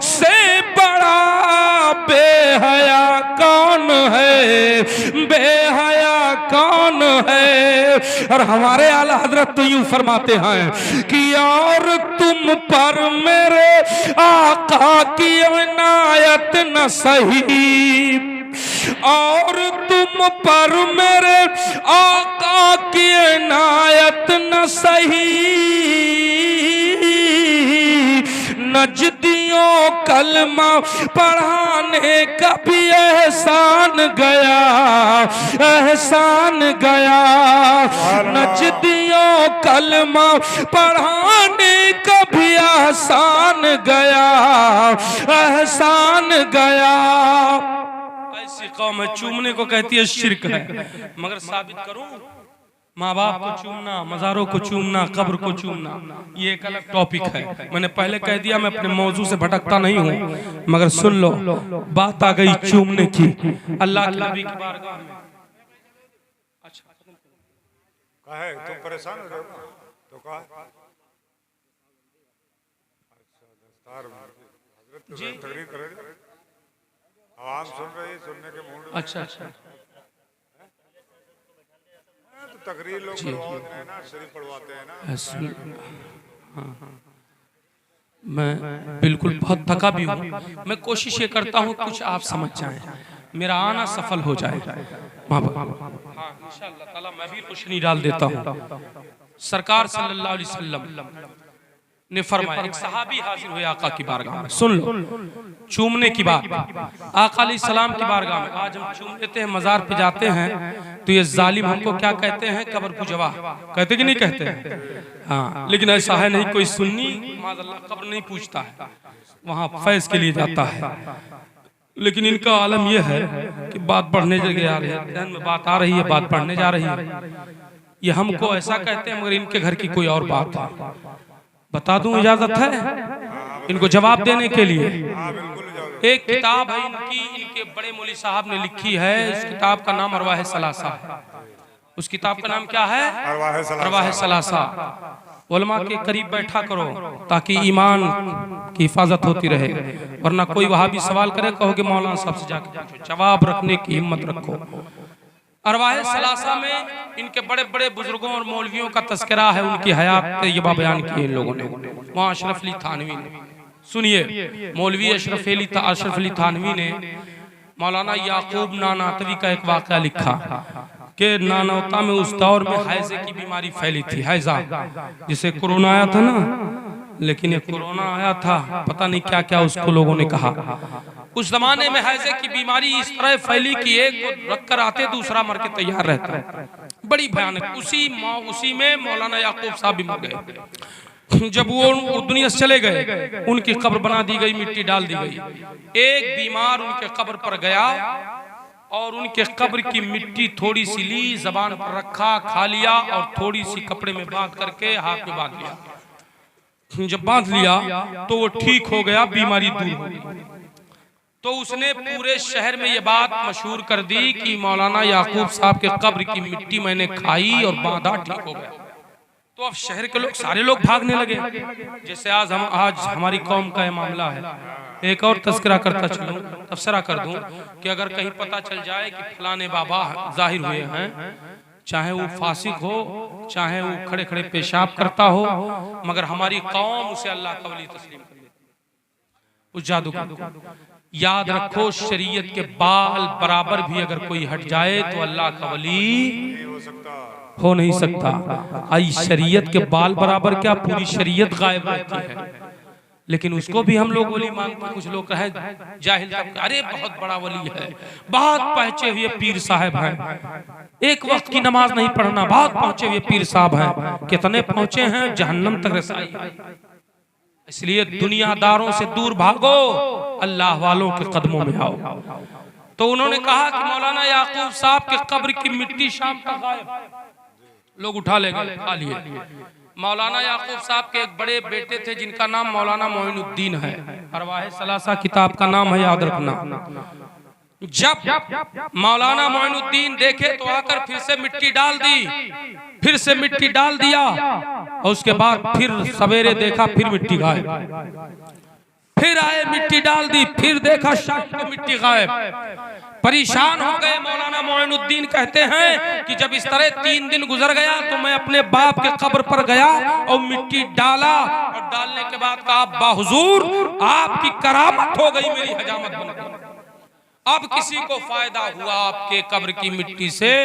से बड़ा बेहया कौन है, बेहया कौन है। और हमारे आला हजरत तो यूं फरमाते हैं कि और तुम पर मेरे आका की इनायत न सही, और तुम पर मेरे आका की इनायत न सही, नजदियों कलमा पढ़ाने का भी एहसान गया, एहसान गया। नजदियों कलमा पढ़ाने का भी एहसान गया, एहसान गया। ऐसी कौम है चूमने को कहती है शिर्क है, मगर साबित करूं, माँ बाप को चूमना, मज़ारों को चूमना, कब्र को चूमना, ये एक अलग टॉपिक है। मैंने पहले कह दिया मैं अपने मौजू से भटकता नहीं हूँ, मगर सुन लो, बात आ गई चूमने की। अल्लाह के नबी की बारगाह में अच्छा कहे तुम परेशान हो जाओ तो कहा जी तकरीर करे, आवाम सुन रही, सुनने के मूड में। अच्छा अच्छा तकरीर लोग करवाते हैं ना, शरीफ पढ़वाते हैं ना। मैं बिल्कुल बहुत थका भी हूँ, मैं कोशिश ये करता हूँ कुछ आप समझ जाएं, मेरा आना सफल हो जाए। हाँ इंशाअल्लाह ताला मैं भी रोशनी डाल देता हूँ। सरकार सल्लल्लाहु अलैहि वसल्लम ने फरमाया, एक सहाबी हाजिर हुए आका की बारगाह में, सुन लो चूमने की बात, आका अलैहि सलाम की बारगाह में। आज हम चूम लेते हैं, मजार पे जाते हैं तो ये जालिम हमको क्या कहते हैं, कब्र पुजवा कहते कि नहीं कहते हैं? हाँ, लेकिन ऐसा है नहीं, कोई सुन्नी माज़अल्लाह कब्र नहीं पूछता है, वहाँ फैज के लिए जाता है। लेकिन इनका आलम यह है कि बात पढ़ने जा रही है, ध्यान में बात आ रही है, बात पढ़ने जा रही है, ये हमको ऐसा कहते हैं, मगर इनके घर की कोई और बात है। बता दूं, इजाजत है इनको जवाब देने के लिए? एक किताब है इनकी, इनके बड़े मौली साहब ने लिखी है, इस किताब का नाम अरवाह सलासा है। उस किताब का नाम क्या है? अरवाह सलासा। उलमा के करीब बैठा करो ताकि ईमान की हिफाजत होती रहे, वरना कोई वहां भी सवाल करे कहोगे मौलाना साहब से जाके पूछो, जवाब रखने की हिम्मत रखो। अरवाह सलासा में इनके बड़े बड़े बुजुर्गों और मौलवियों का तस्करा है, उनकी हयात तैयबा बयान की इन लोगों ने। वहाँ अशरफ अली थानवी ने, सुनिए, मौलवी अशरफ अली थानवी ने मौलाना याकूब नानातवी का एक वाक़या लिखा कि नानौता में उस दौर में हैजे की बीमारी फैली थी, हैजा जिसे कोरोना आया था ना, लेकिन ये कोरोना आया था, पता नहीं क्या क्या उसको लोगों ने कहा। उस जमाने में हैजे की बीमारी इस तरह फैली कि एक को रख कर आते, दूसरा मर के तैयार रहता है, बड़ी भयानक। उसी में मौलाना याकूब साहब भी मर गए। जब वो दुनिया से चले गए, उनकी कब्र बना दी गई, मिट्टी डाल दी गई। एक बीमार उनके कब्र पर गया और उनके कब्र की मिट्टी थोड़ी सी ली, जबान पर रखा, खा लिया और थोड़ी सी कपड़े में बांध करके हाथ में बांध लिया। जब बांध लिया तो वो ठीक हो गया, बीमारी दूर हो गई। तो उसने पूरे शहर में ये बात मशहूर कर दी कि मौलाना याकूब साहब के कब्र की मिट्टी मैंने खाई और बांधा, ठीक हो गया। तो अब शहर के लोग, सारे लोग भागने लगे। जैसे आज हमारी कौम का ये मामला है। एक और तस्करा करता चलूं, तबसरा कर दूं कि अगर कहीं पता चल जाए कि फलाने बाबा जाहिर हुए हैं, चाहे वो फासिक हो, चाहे वो खड़े खड़े पेशाब करता हो, मगर हमारी कौम उसे अल्लाह का वली तस्लीम कर लेती, उस जादू को। याद रखो, शरीयत के बाल बराबर भी अगर कोई हट जाए तो अल्लाह का वली हो नहीं सकता। आई शरीयत के बाल बराबर क्या, पूरी शरीयत गायब रहती है, लेकिन उसको भी हम लोग वली मानते। कुछ लोग कहे जाहिल तबका, अरे बहुत बड़ा वली है, बहुत पहुंचे हुए पीर साहब हैं, एक वक्त की नमाज नहीं पढ़ना, बहुत पहुंचे हुए पीर साहब हैं। कितने पहुंचे हैं, जहन्नम तक रसाई है। इसलिए दुनियादारों से दूर भागो, अल्लाह वालों के कदमों में आओ। तो उन्होंने कहा कि मौलाना याकूब साहब के कब्र की मिट्टी शाम तक गायब, लोग उठा ले गए, खा लिए। मौलाना याकूब साहब के एक बड़े बेटे थे जिनका नाम मौलाना मोइनुद्दीन है, अरवाह सलासा किताब का नाम है, याद रखना। जब मौलाना मोइनुद्दीन देखे तो आकर फिर से मिट्टी डाल दी, फिर से मिट्टी डाल दिया, और उसके बाद फिर सवेरे देखा फिर मिट्टी गायब, फिर आए मिट्टी डाल दी, फिर देखा शाम को मिट्टी गायब। परेशान हो गए। मौलाना मोइनुद्दीन कहते हैं कि जब इस तरह 3 दिन गुजर गया तो मैं अपने बाप के कब्र पर गया और मिट्टी डाला, और डालने के बाद कहा, बाहुजूर आपकी करामत हो गई, मेरी हजामत बन गई। अब किसी को फायदा हुआ आपके कब्र की मिट्टी से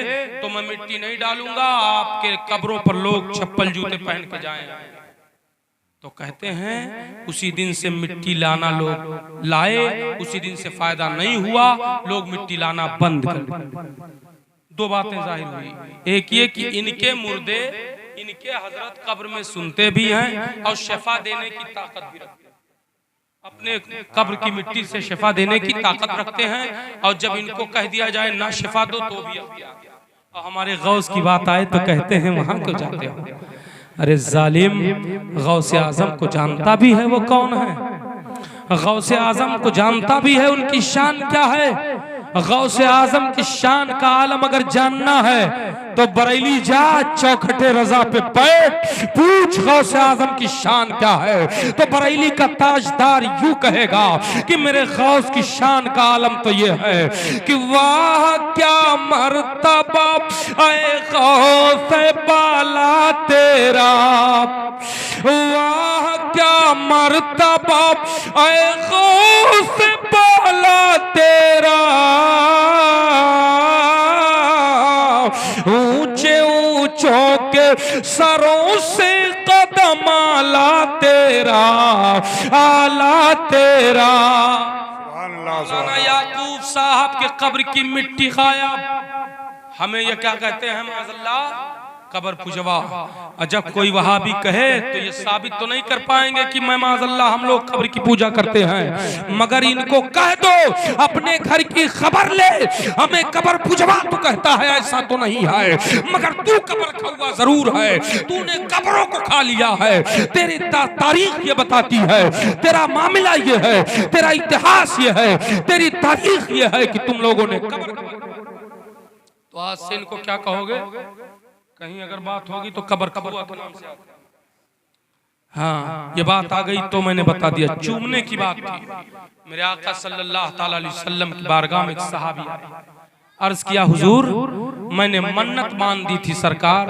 तो मैं मिट्टी नहीं डालूंगा, आपके कब्रों पर लोग चप्पल जूते पहन के जाएं। तो कहते हैं उसी दिन से मिट्टी लाना लोग लाए, उसी दिन से फायदा नहीं हुआ, लोग मिट्टी लाना बंद कर दिए। 2 बातें जाहिर हुई, एक ये कि इनके मुर्दे इनके हजरत कब्र में सुनते भी हैं और शिफा देने की ताकत भी रखते हैं, अपने कब्र की मिट्टी से शिफा देने की ताकत रखते हैं। और जब इनको कह दिया जाए ना शिफा दो तो भी और हमारे गौस की बात आए तो कहते हैं वहां क्यों जाते हो। अरे जालिम, गौसे आजम को जानता भी है वो कौन है, गौसे आजम को जानता भी है उनकी शान क्या है। गौसे आजम की शान का आलम अगर जानना है तो बरेली जा, चौखटे रजा पे बैठ, पूछ गौसे आजम की शान क्या है। तो बरेली का ताजदार यूं कहेगा कि मेरे गौस की शान का आलम तो ये है कि वाह क्या मर्तबा ऐ गौसे बाला तेरा, वाह क्या मर्तबा ऐ गौसे बाला तेरा, ऊंचे ऊंचों के सरों से कदम आला तेरा, आला तेरा। मौलाना याकूब साहब के कब्र की मिट्टी गायब। हमें ये क्या कहते हैं, माज़अल्लाह कब्र पुजवा। जब कोई वहाबी कहे तो ये साबित तो नहीं कर पाएंगे कि मैं माज़अल्लाह हम लोग कब्र की पूजा करते हैं, मगर इनको कह दो अपने घर की खबर ले, हमें कब्र पुजवा तो कहता है, ऐसा तो नहीं है, मगर तू कब्र खाऊआ जरूर है, तूने कब्रों को खा लिया है। तेरी तारीख ये बताती है, तेरा मामला ये है, तेरा इतिहास ये है, तेरी तारीख ये है कि तुम लोगों ने कब्र। तो आज से इनको क्या कहोगे, कहीं अगर बात होगी तो कब्र कबुआ के नाम से आता। हाँ, ये बात आ गई तो मैंने बता दिया। चूमने की बात थी, मेरे आका सल्लल्लाहु ताला अलैहि वसल्लम की बारगाह में एक सहाबी आए, अर्ज किया हुजूर मैंने मन्नत मान दी थी सरकार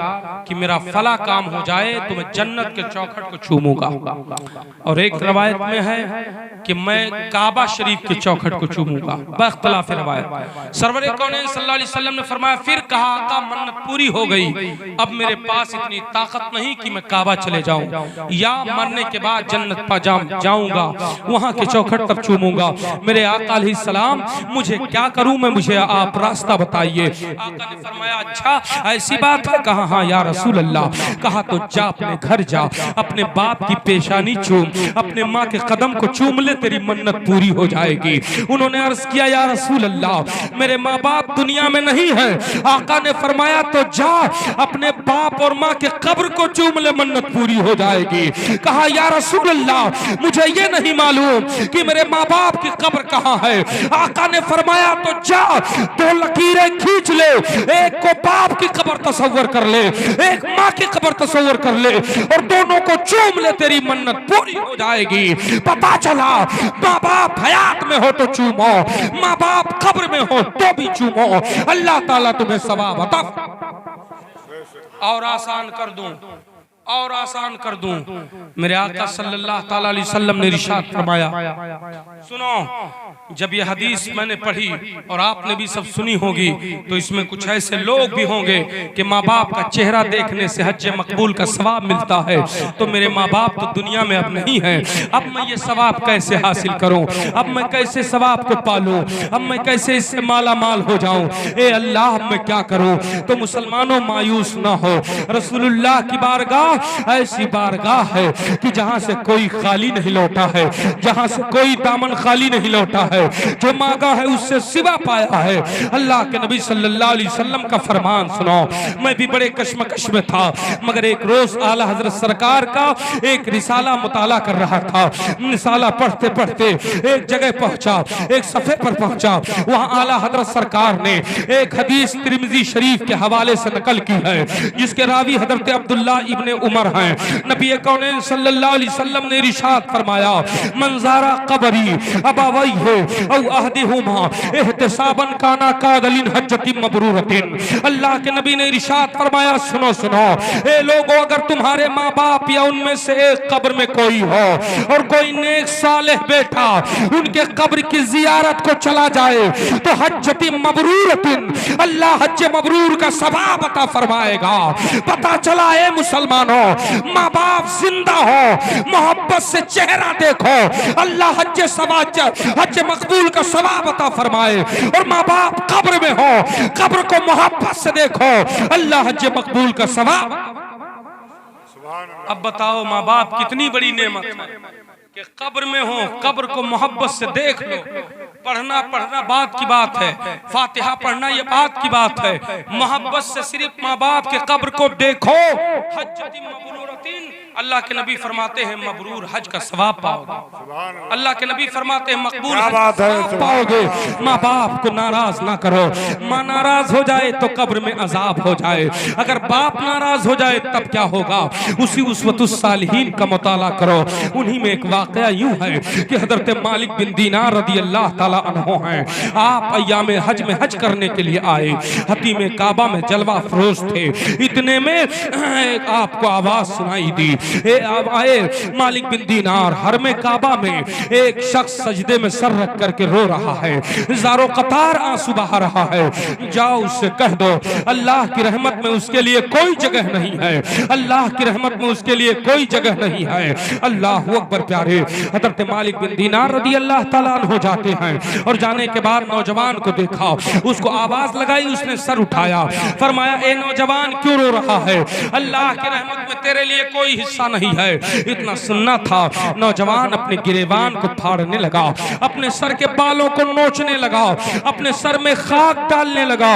कि मेरा फला काम हो जाए तो मैं जन्नत के चौखट को चूमूंगा, और एक रवायत में है कि मैं काबा शरीफ के चौखट को चूमूंगा, बख्तलाफ रवायत। सरवरे कौनैन सल्लल्लाहु अलैहि वसल्लम ने फरमाया, फिर कहा आका मन्नत पूरी हो गई, अब मेरे पास इतनी ताकत नहीं कि मैं काबा चले जाऊं, या मरने के बाद जन्नत पा जाऊंगा, वहां के चौखट तब चूमूंगा। मेरे आका अलैहिस्सलाम मुझे क्या करूं मैं, मुझे आप रास्ता बताइए। आका ने फरमाया अच्छा ऐसी बात है, कहा हाँ या रसूल अल्लाह। कहा तो जा अपने घर जा, अपने बाप की पेशानी चूम, अपने माँ के कदम को चूम ले, तेरी मन्नत पूरी हो जाएगी। उन्होंने अर्ज किया या रसूल अल्लाह मेरे माँ बाप दुनिया में नहीं है। आका ने फरमाया तो जा अपने बाप और माँ के कब्र को चूम ले, मन्नत पूरी हो जाएगी। कहा या रसूल अल्लाह मुझे ये नहीं मालूम कि मेरे माँ बाप की कब्र कहाँ है। आका ने फरमाया तो जा 2 लकीरें खींच ले, एक को बाप की कब्र तस्वर कर ले, एक माँ की कब्र तस्वर कर ले, और दोनों को चूम ले, तेरी मन्नत पूरी हो जाएगी। पता चला माँ बाप हयात में हो तो चूमो, माँ बाप कब्र में हो तो भी चूमो, अल्लाह ताला तुम्हें सवाब अता और आसान कर दूं। और आसान कर दूं, मेरे आका सल्लल्लाहु ताला अलैहि वसल्लम ने इरशाद फरमाया, सुनो, जब ये हदीस मैंने पढ़ी और आपने भी सब सुनी होगी, तो इसमें कुछ ऐसे लोग भी होंगे कि माँ बाप का चेहरा देखने से हज मकबूल का सवाब मिलता है। तो मेरे माँ बाप तो दुनिया में अब नहीं है, अब मैं ये सवाब कैसे हासिल करूं, अब मैं कैसे सवाब को पालूं, अब मैं कैसे इससे माला माल हो जाऊं, ए अल्लाह मैं क्या करूं। तो मुसलमानों मायूस ना हो, रसूलुल्लाह की बारगाह ऐसी बारगाह है कि जहां से कोई खाली नहीं लौटा है, जहां से कोई दामन खाली नहीं लौटा है, जो मांगा है उससे सिवा पाया है। अल्लाह के नबी सल्लल्लाहु अलैहि वसल्लम का फरमान सुनो। मैं भी बड़े कश्मकश में था, मगर एक रोज आला हजरत सरकार का एक रिसाला मुताला कर रहा था। रिसाला पढ़ते पढ़ते एक जगह पहुंचा, एक सफे पर पहुंचा, वहां आला हजरत सरकार ने एक हदीस तिरमिजी शरीफ के हवाले से नकल की है, जिसके रावी हजरत अब्दुल्ला इब्ने उमर हैं। नबी कौनैन सल्लल्लाहु अलैहि वसल्लम ने इरशाद फरमाया, मंजारा कबरी अबावई है औ अहदिहुमा इहतिसाबन काना कादलिन हज्जति मबरूरतिन। अल्लाह के नबी ने इरशाद फरमाया, सुनो सुनो ए लोगों, अगर तुम्हारे माँ बाप या उनमें से एक कब्र में कोई हो और कोई नेक सालेह बेटा उनके कब्र की जियारत को चला जाए तो हज्जति मबरूरतिन, अल्लाह हज मबरूर का सवाब अता फरमाएगा। पता चला है मुसलमानों, माँ बाप जिंदा हो, मोहब्बत से चेहरा देखो, अल्लाह हज मकबूल का सवाब अता फरमाए। और माँ बाप कब्र में हो, कब्र को मोहब्बत से देखो, अल्लाह हज मकबूल का सवाब। अब बताओ माँ बाप कितनी बड़ी नेमत है कि कब्र में हो, कब्र को मोहब्बत से देख लो। पढ़ना पढ़ना बात की बात है, फातिहा पढ़ना ये बात की बात है, मोहब्बत से सिर्फ माँ बाप के कब्र को देखो। हज्जति मबरूरतिन, अल्लाह के नबी फरमाते हैं मबरूर हज का सवाब पाओगे। अल्लाह के नबी फरमाते हैं मकबूल हज का पाओगे। माँ बाप को नाराज ना करो, माँ नाराज हो जाए तो कब्र में अजाब हो जाए, अगर बाप नाराज हो जाए तब क्या होगा। उसी उसवतुस सालिहीन का मुताला करो। उन्हीं में एक वाकया यूं है कि हजरत मालिक बिन दीनार रदी अल्लाह ताला अन्हु हैं। आप अय्याम हज में हज करने के लिए आए, हतीम काबा में जलवा फरोश थे। इतने में आपको आवाज सुनाई दी, अब आए मालिक बिन दीनार। हर में काबा में एक शख्स सजदे में सर रख करके रो रहा है, ज़ारो कतार आंसू बहा रहा है। जाओ उससे कह दो अल्लाह की रहमत में उसके लिए कोई जगह नहीं है, अल्लाह की रहमत में उसके लिए कोई जगह नहीं है। अल्लाह अकबर प्यारे। हजरत मालिक बिन दीनार रदी अल्लाह ताला अन्हु जाते हैं और जाने के बाद नौजवान को देखा, उसको आवाज लगाई, उसने सर उठाया, फरमाया ए नौजवान क्यों रो रहा है, अल्लाह की रहमत में तेरे लिए कोई हिस्सा नहीं है। इतना सुनना था, नौजवान अपने गिरेबान को फाड़ने लगा, अपने सर के बालों को नोचने लगा, अपने सर में खाक डालने लगा।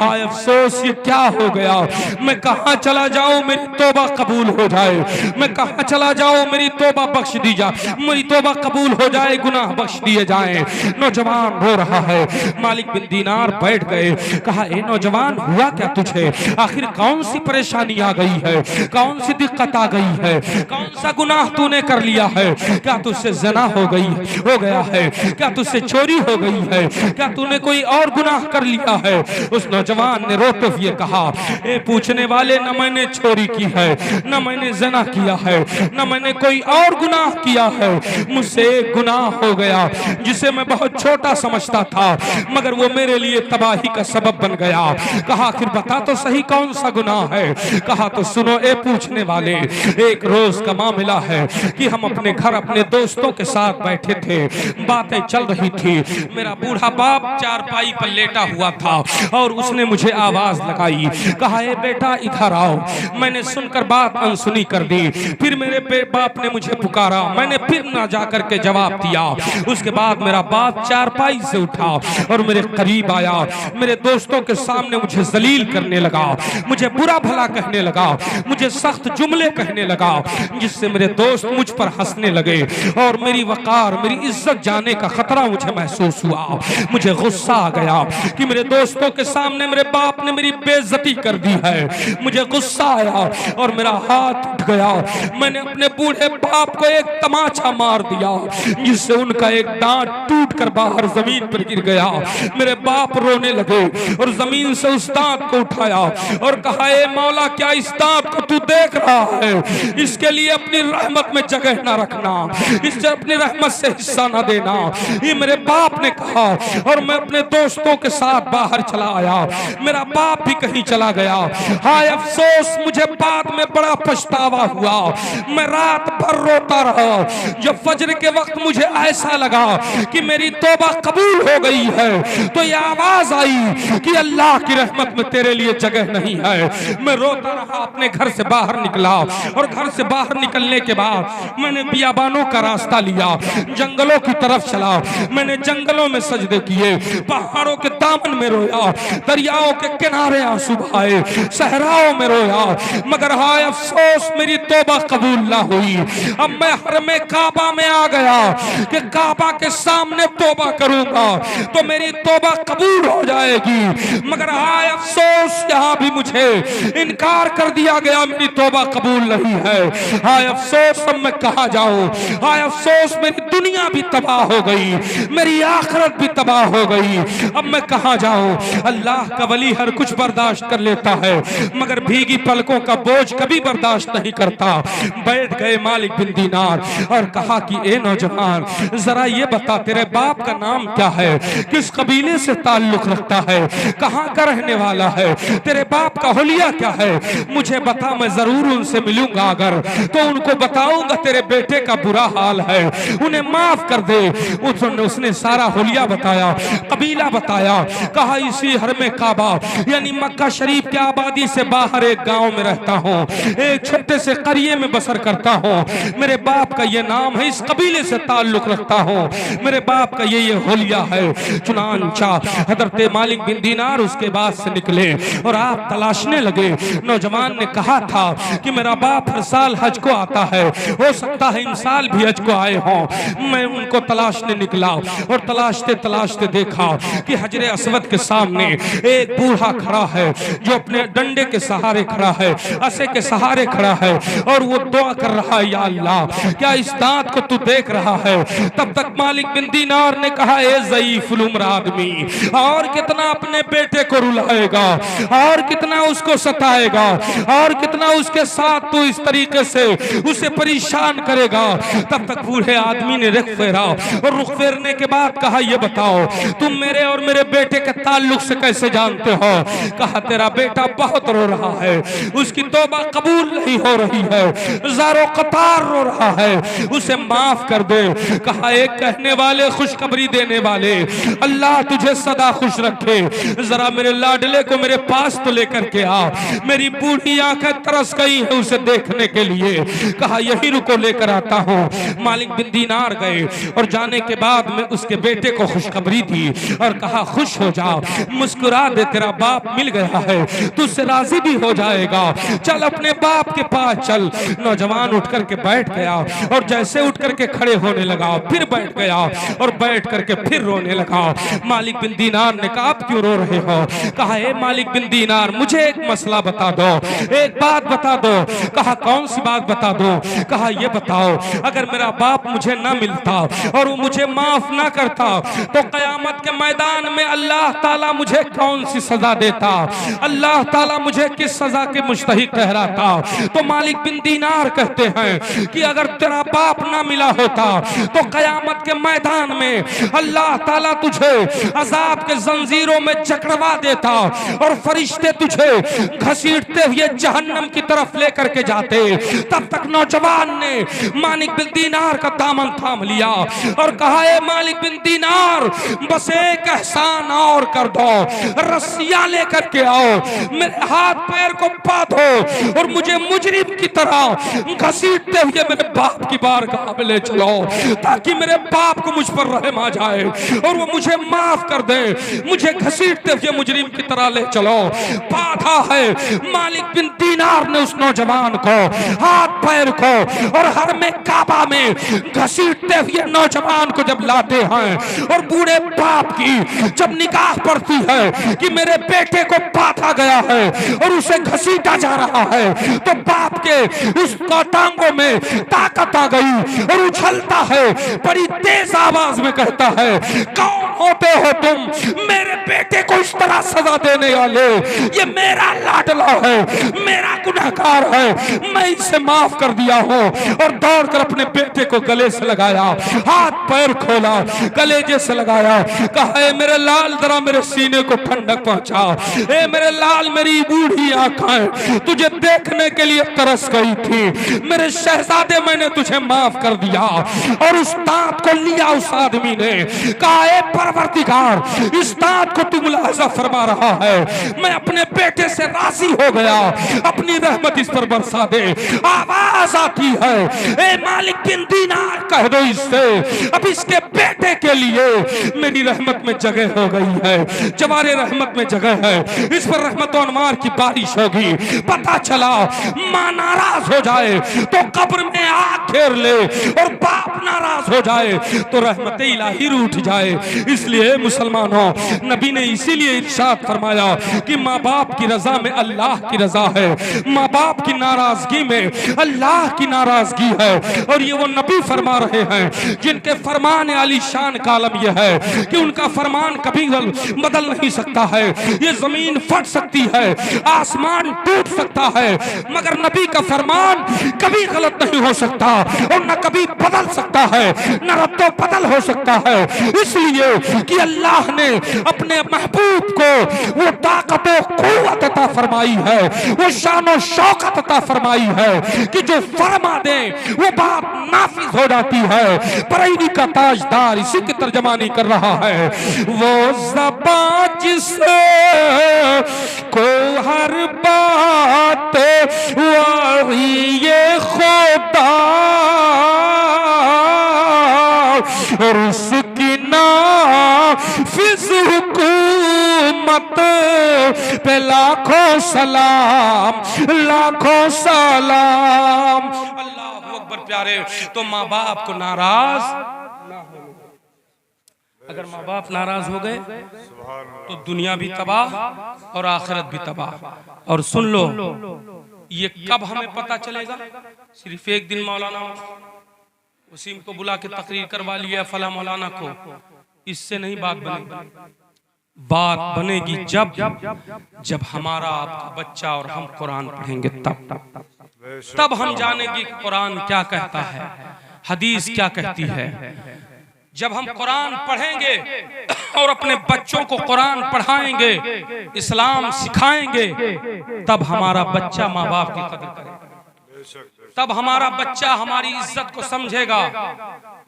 हाय अफसोस, ये क्या हो गया, मैं कहां चला जाऊं मेरी तौबा कबूल हो जाए, मैं कहां चला जाऊं मेरी तौबा बख्श दी जाए, मेरी तौबा कबूल हो जाए, गुनाह बख्श दिए जाएं। नौजवान रो रहा है। मालिक बिन दीनार बैठ गए, कहा ए नौजवान हुआ क्या तुझे, आखिर कौन सी परेशानी आ गई है, कौन सी दिक्कत आ गई है, कौन सा गुनाह तूने कर लिया है, क्या तुझसे ज़ना हो गया है, क्या तुझसे चोरी हो गई है, क्या तूने कोई और गुनाह कर लिया है। उस नौजवान ने रोते हुए कहा, ए पूछने वाले, न मैंने चोरी की है, न मैंने ज़ना किया है, न मैंने कोई और गुनाह किया है, मुझसे एक गुनाह हो गया जिसे मैं बहुत छोटा समझता था, मगर वो मेरे लिए तबाही का सबब बन गया। कहा आखिर बता तो सही कौन सा गुनाह है। कहा तो सुनो ए पूछने वाले, एक रोज का मामला है कि हम अपने घर अपने दोस्तों के साथ बैठे थे, बातें चल रही थी। मेरा बूढ़ा बाप चारपाई पर लेटा हुआ था और उसने मुझे आवाज लगाई, कहा ए बेटा इधर आओ। मैंने सुनकर बात अनसुनी कर दी, फिर मेरे बाप ने मुझे पुकारा, मैंने फिर ना जाकर के जवाब दिया। उसके बाद मेरा बाप चारपाई से उठा और मेरे करीब आया, मेरे दोस्तों के सामने मुझे जलील करने लगा, मुझे बुरा भला कहने लगा, मुझे सख्त जुमले कहने लगा, जिससे मेरे दोस्त मुझ पर हंसने लगे और मेरी वकार मेरी इज्जत जाने का खतरा मुझे महसूस हुआ। मुझे गुस्सा आ गया कि मेरे दोस्तों के सामने मेरे बाप ने मेरी बेइज्जती कर दी है। मुझे गुस्सा आया और मेरा हाथ उठ गया। मैंने अपने बूढ़े बाप को एक तमाचा मार दिया, जिससे उनका एक दांत टूट कर बाहर जमीन पर गिर गया। मेरे बाप रोने लगे और जमीन से उस दांत को उठाया और कहा, ए मौला क्या इस दांत को तू देख रहा है, इसके लिए अपनी रहमत में जगह ना रखना, इससे अपनी रहमत से हिस्सा ना देना। ये मेरे बाप ने कहा और मैं अपने दोस्तों के साथ बाहर चला आया। मेरा बाप भी कहीं चला गया। हाय अफसोस, मुझे बाद में बड़ा पछतावा हुआ। मैं रात भर रोता रहा। जब फजर के वक्त मुझे ऐसा लगा कि मेरी तौबा कबूल हो गई है, तो ये आवाज आई कि अल्लाह की रहमत में तेरे लिए जगह नहीं है। मैं रोता रहा, अपने घर से बाहर निकला और घर से बाहर निकलने के बाद मैंने बियाबानों का रास्ता लिया, जंगलों की तरफ चला। मैंने जंगलों में सजदे किए, पहाड़ों के दामन में रोया, दरियाओं के किनारे आंसू बहाए, सहराओं में रोया, मगर हाय अफसोस मेरी तौबा कबूल ना हुई। अब मैं हरमे काबा में आ गया कि काबा के सामने तौबा करूंगा तो मेरी तौबा कबूल हो जाएगी, मगर हाय अफसोस यहाँ भी मुझे इनकार कर दिया गया, मेरी तौबा कबूल नहीं है। हाय अफसोस, अब मैं कहाँ जाऊं? हाय अफसोस, मेरी दुनिया भी तबाह हो गई, मेरी आखिरत भी तबाह हो गई, अब मैं कहाँ जाऊं? अल्लाह का वली हर कुछ बर्दाश्त कर लेता है, मगर भीगी पलकों का बोझ कभी बर्दाश्त नहीं करता। बैठ गए मालिक बिन दीनार और कहा कि ए नौजवान, जरा ये बता तेरे बाप का नाम क्या है, किस कबीले से ताल्लुक रखता है, कहाँ का रहने वाला है, तेरे बाप का हुलिया क्या है, मुझे बता, मैं जरूर उनसे मिलूंगा। अगर तो उनको बताऊंगा तेरे बेटे का बुरा हाल है, उन्हें माफ कर दे। उसने सारा हुलिया बताया, कबीला बताया। कहा इसी हरमे काबा यानी मक्का शरीफ की आबादी से बाहर एक गांव में रहता हूँ, एक छोटे से करिए में बसर करता हूँ। मेरे बाप का ये नाम है, इस कबीले से ताल्लुक रखता हूँ, मेरे बाप का ये हुलिया है। चुनांचा हजरत मालिक बिन दीनार उसके बाद से निकले और आप तलाशने लगे। नौजवान ने कहा था कि मेरा बाप हर साल हज को आता है, हो सकता है इन साल भी हज को आए हों। मैं उनको तलाशने निकला और तलाशते तलाशते देखा कि हजरे अस्वद के सामने एक बूढ़ा खड़ा है जो अपने डंडे के सहारे खड़ा है, असे के सहारे खड़ा है और वो दुआ कर रहा है, या अल्लाह क्या इस दांत को तू देख रहा है? तब तक मालिक बिन दीनार ने कहा, ए ज़ईफ़ उम्र आदमी, और कितना अपने बेटे को रुलाएगा, और कितना उसको सताएगा, और कितना उसके साथ तू इस तरीके से उसे परेशान करेगा। तब तक बूढ़े आदमी ने रुख फेरा और रुख फेरने के बाद कहा, ये बताओ तुम मेरे और मेरे बेटे के ताल्लुक से कैसे जानते हो? कहा तेरा बेटा बहुत रो रहा है, उसकी तौबा कबूल नहीं हो रही है, ज़ारो कतार रो रहा है, उसे माफ कर दे। कहा एक कहने वाले खुशखबरी देने वाले, अल्लाह तुझे सदा खुश रखे, जरा मेरे लाडले को मेरे पास तो लेकर के आ, मेरी बूढ़ी आंखें तरस गई है उसे देखने के लिए। कहा यही रुको, लेकर आता हूँ। मालिक बिन दीनार गए और जाने के बाद में उसके बेटे को खुशखबरी दी और कहा खुश हो जा, मुस्कुरा दे, तेरा बाप मिल गया है, तुझसे राजी भी हो जाएगा, चल अपने बाप के पास चल। नौजवान उठ करके बैठ गया और जैसे उठ करके खड़े होने लगा फिर बैठ गया और बैठ करके फिर रोने लगा। मालिक बिन दीनार ने कहा आप क्यों रो रहे हो? कहा ए मालिक बिन दीनार, मुझे एक मसला बता दो, एक बात बता दो। कहा कौन सी बात बता दो? कहा ये बताओ, अगर मेरा बाप मुझे ना मिलता और वो मुझे माफ ना करता तो कयामत के मैदान में अल्लाह ताला मुझे कौन सी सजा देता? अल्लाह ताला मुझे किस सजा के मुस्तहिक ठहराता? तो मालिक बिन दीनार कहते हैं कि अगर तेरा बाप ना मिला होता तो कयामत के मैदान में अल्लाह ताला तुझे अजाब के जंजीरों में जकड़वा देता और फरिश्ते तुझे घसीटते हुए जहन्नम की तरफ लेकर के जाते। तब तक नौजवान ने मालिक बिन दीनार का दामन थाम लिया और कहा ए मालिक बिन दीनार, बस एक एहसान और कर दो, रस्सियां लेकर के आओ, मेरे हाथ पैर को बांधो और मुझे मुजरिम की तरह घसीटते हुए मेरे बाप की बारगाह में ले चलो, ताकि मेरे बाप को मुझ पर रहम आ जाए और वो मुझे माफ कर दे। मुझे घसीटते हुए मुजरिम की तरह ले चलो। बाधा है। मालिक बिन दीनार ने उस नौजवान को हाथ पैर को और हर में काबा में घसीटते हुए नौजवान को जब लाते हैं और बूढ़े बाप की जब निगाह पड़ती है कि मेरे बेटे को बांधा गया है और उसे घसीटा जा रहा है, तो बाप के उस टांगों में ताकत आ गई और उछलता है, बड़ी तेज आवाज में कहता है, कौन होते हो तुम मेरे बेटे को इस तरह सजा देने वाले? ये मेरा लाडला है, मेरा गुनहगार है, मैं इसे माफ कर दिया हूं। और दौड़कर अपने बेटे को गले से लगाया, हाथ पैर खोला, कलेजे से लगाया, कहा ए मेरे लाल जरा मेरे सीने को ठंडक पहुंचा, ए मेरे लाल मेरी बूढ़ी आंखें तुझे देखने के लिए तरस गई थी, मेरे शहजादे मैंने तुझे माफ कर दिया। और उस दांत को लिया उस आदमी ने, कहा ए परवरदिगार इस दांत को तू मुलाहिजा फरमा रहा है, मैं अपने बेटे से राजी हो गया, अपनी रहमत इस पर बरसा दे। आवाज आती है, ए मालिक बिन दीनार कह दो इससे अब इसके बेटे के लिए मेरी रहमत में जगह हो गई है, जवारे रहमत में जगह है, इस पर रहमत और अनवार की बारिश होगी। पता चला मां नाराज हो जाए तो कब्र में आग घेर ले और बाप नाराज हो जाए तो रहमत इलाही रूठ जाए। इसलिए मुसलमानों, नबी ने इसीलिए इरशाद फरमाया कि माँ बाप की रजा में अल्लाह की रजा है, माँ बाप की नाराजगी में अल्लाह की नाराजगी है। और ये वो नबी फरमा रहे हैं जिनके फरमान आली शान का आलम यह है कि उनका फरमान कभी बदल नहीं सकता है। ये जमीन फट सकती है, आसमान टूट सकता है, मगर नबी का फरमान कभी गलत नहीं हो सकता और न कभी बदल सकता है, न रद्दो बदल हो सकता है। इसलिए कि अल्लाह ने अपने महबूब को वो ताकत क़ुव्वत अता फरमाई है, वो शान और शौकत अता फरमाई है कि जो फरमा दे वो बात नाफिज हो जाती है। बरेली का ताजदार इसी की तर्जमानी कर रहा है, वो ज़बान जिसे को हर बात वाहिए खुदा और उसकी नाफिज हुकूमत पे लाखों सलाम, लाखों सलाम। अल्लाह अकबर प्यारे। तो माँ बाप को नाराज ना हो, अगर माँ बाप नाराज हो गए तो दुनिया भी तबाह और आखिरत भी तबाह। और सुन लो, ये कब हमें पता चलेगा? सिर्फ एक दिन मौलाना वसीम को बुला के तकरीर करवा लिया फला मौलाना को, इससे नहीं बात बनेगी। बात बनेगी जब हमारा आपका बच्चा और हम कुरान पढ़ेंगे, तब हम जानेंगे कि कुरान क्या कहता है, हदीस क्या कहती है। जब हम कुरान पढ़ेंगे और अपने बच्चों को कुरान पढ़ाएंगे, इस्लाम सिखाएंगे, तब हमारा बच्चा माँ बाप की कदर करेगा, तब हमारा बच्चा हमारी इज्जत को समझेगा।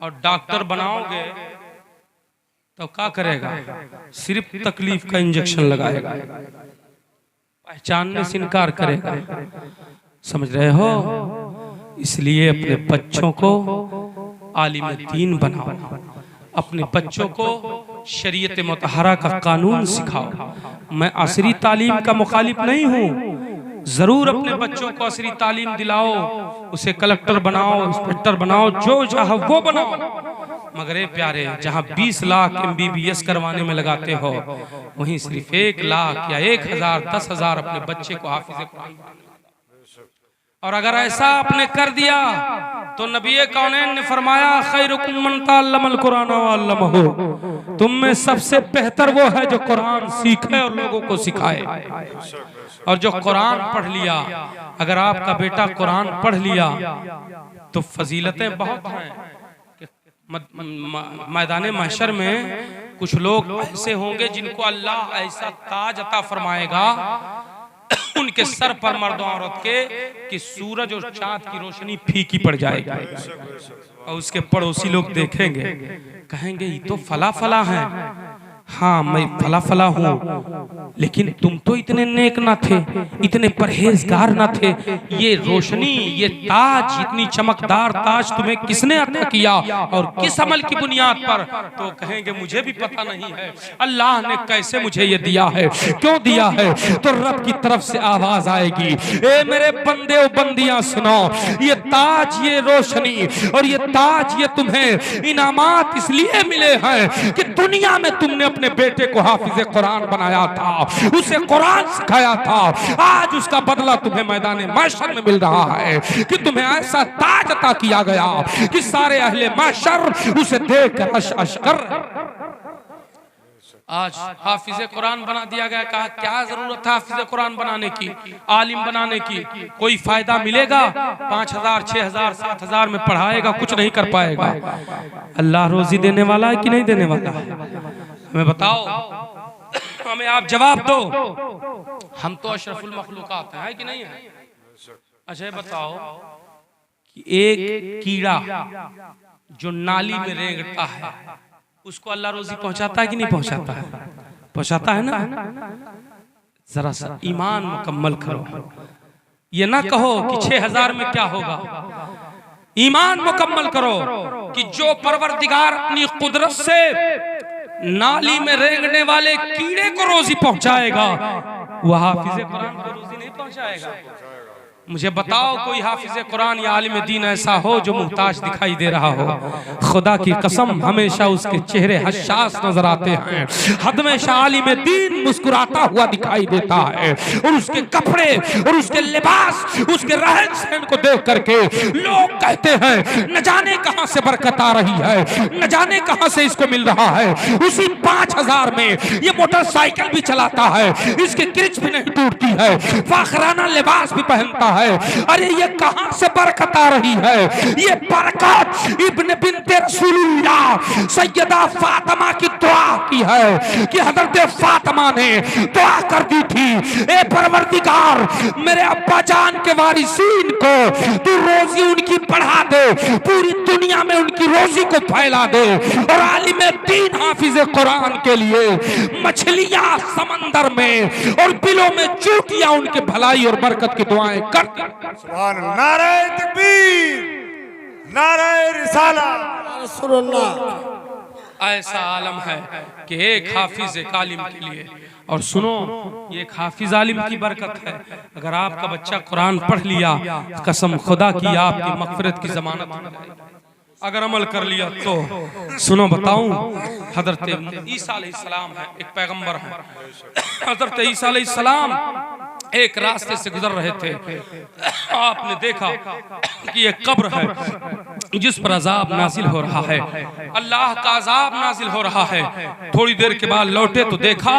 और डॉक्टर बनाओगे तो क्या करेगा? सिर्फ तकलीफ का इंजेक्शन लगाएगा, पहचानने से इनकार करेगा। समझ रहे हो? इसलिए अपने बच्चों को आलिम दीन बनाओ, अपने बच्चों को शरीयत मुतहरा का कानून सिखाओ। मैं असरी तालीम का मुखालिफ नहीं हूँ, जरूर अपने बच्चों को असरी तालीम दिलाओ, उसे कलेक्टर बनाओ, इंस्पेक्टर बनाओ, जो चाहो वो बनाओ। मगर ए प्यारे, जहाँ 20 लाख MBBS करवाने में लगाते हो, वहीं सिर्फ 1 लाख या 1000 10,000 अपने बच्चे को हाफिज़े कुरान। और अगर ऐसा आपने कर दिया तो नबी कौनैन ने फरमाया, खैरुकुम मन तअल्लमल कुरान व अल्लमहु, तुम में सबसे बेहतर वो है जो कुरान सीखे और लोगों को सिखाए। और जो कुरान पढ़ लिया, अगर आपका बेटा कुरान पढ़ लिया तो फजीलतें बहुत हैं। मैदान महशर में कुछ लोग ऐसे होंगे जिनको अल्लाह ऐसा ताज अता फरमाएगा उनके सर पर मर्द औरत के कि सूरज और चांद की रोशनी फीकी पड़ जाएगी। और उसके पड़ोसी लोग देखेंगे, कहेंगे ये तो फला फला है, हाँ मैं फला फला हूँ, लेकिन तुम तो इतने नेक ना थे, इतने परहेजगार ना थे। ये रोशनी, ये ताज, इतनी चमकदार ताज तुम्हें किसने अता किया और किस अमल की बुनियाद पर? तो कहेंगे मुझे भी पता नहीं है, अल्लाह ने कैसे मुझे ये दिया है, क्यों दिया है? तो रब की तरफ से आवाज आएगी, ए मेरे बंदे और बंदियां सुनो, ये ताज, ये रोशनी और ये ताज, ये तुम्हें इनामात इसलिए मिले हैं कि दुनिया में तुमने अपने बेटे को हाफिज कुरान बनाया था, उसे कुरान सिखाया था। आज उसका बदला तुम्हें मैदान महशर में मिल रहा है कि तुम्हें ऐसा ताज अता किया गया कि सारे अहले महशर उसे देखकर अश अश कर। आज हाफिज कुरान बना दिया गया। कहा क्या जरूरत है हाफिज कुरान बनाने की, आलिम बनाने की? कोई फायदा मिलेगा? 5000, 6000, 7000 में पढ़ाएगा, कुछ नहीं कर पाएगा। अल्लाह रोजी देने वाला है कि नहीं देने वाला? हमें बताओ, हमें आप जवाब दो। हम तो अशरफुल मखलूकात है कि नहीं है? अच्छा बताओ कि एक कीड़ा जो नाली में रेंगता है, उसको अल्लाह रोजी पहुंचाता है कि नहीं पहुंचाता है? पहुंचाता है ना? जरा सा ईमान मुकम्मल करो, ये ना कहो कि 6000 में क्या होगा। ईमान मुकम्मल करो कि जो परवरदिगार अपनी कुदरत से नाली में रेंगने वाले कीड़े को रोजी पहुंचाएगा, वह हाफिज कुरान को रोजी नहीं पहुंचाएगा। मुझे बताओ कोई हाफिज कुरान या आलिम दीन ऐसा हो जो मुहताज दिखाई दे रहा हो? खुदा की कसम हमेशा उसके चेहरे हशास नजर आते हैं, हमेशा आलिम दीन मुस्कुराता हुआ दिखाई देता है, और उसके कपड़े और उसके लिबास, उसके रहन सहन को देख करके लोग कहते हैं न जाने कहां से बरकत आ रही है, न जाने कहां से इसको मिल रहा है। उसी 5000 में ये मोटरसाइकिल भी चलाता है, इसकी किरच भी नहीं टूटती है, फाखराना लिबास भी पहनता है। अरे ये कहां से बरकत आ रही है? ये बरकत इब्न बिन्ते रसूलुल्लाह सैयदा फातिमा की दुआ की है कि हजरत फातिमा ने दुआ कर दी थी, ए परवरदिगार मेरे अब्बा जान के वारिसीन को तू रोजी उनकी बढ़ा दे, पूरी दुनिया में उनकी रोजी को फैला दे, और आलिम दीन हाफिज कुरान के लिए मछलियां समंदर में और बिलों में चूटियां उनके भलाई और बरकत की दुआएं कर। सुभान अल्लाह, नारे तकबीर, नारे रिसाला। ऐसा आलम है कि एक हाफिज एक आलिम के लिए, और सुनो ये एक हाफिज आलिम की बरकत है। अगर आपका बच्चा कुरान पढ़ लिया, कसम खुदा की आपकी मगफिरत की जमानत, अगर अमल कर लिया तो सुनो बताऊं, हजरत ईसा अलैहिस्सलाम है, एक पैगंबर है। हजरत ईसा अलैहिस्सलाम एक रास्ते से गुजर रहे थे, आपने देखा कि एक कब्र है जिस पर अजाब नाजिल हो रहा है, अल्लाह का अजाब नाजिल हो रहा है। थोड़ी देर के बाद लौटे तो देखा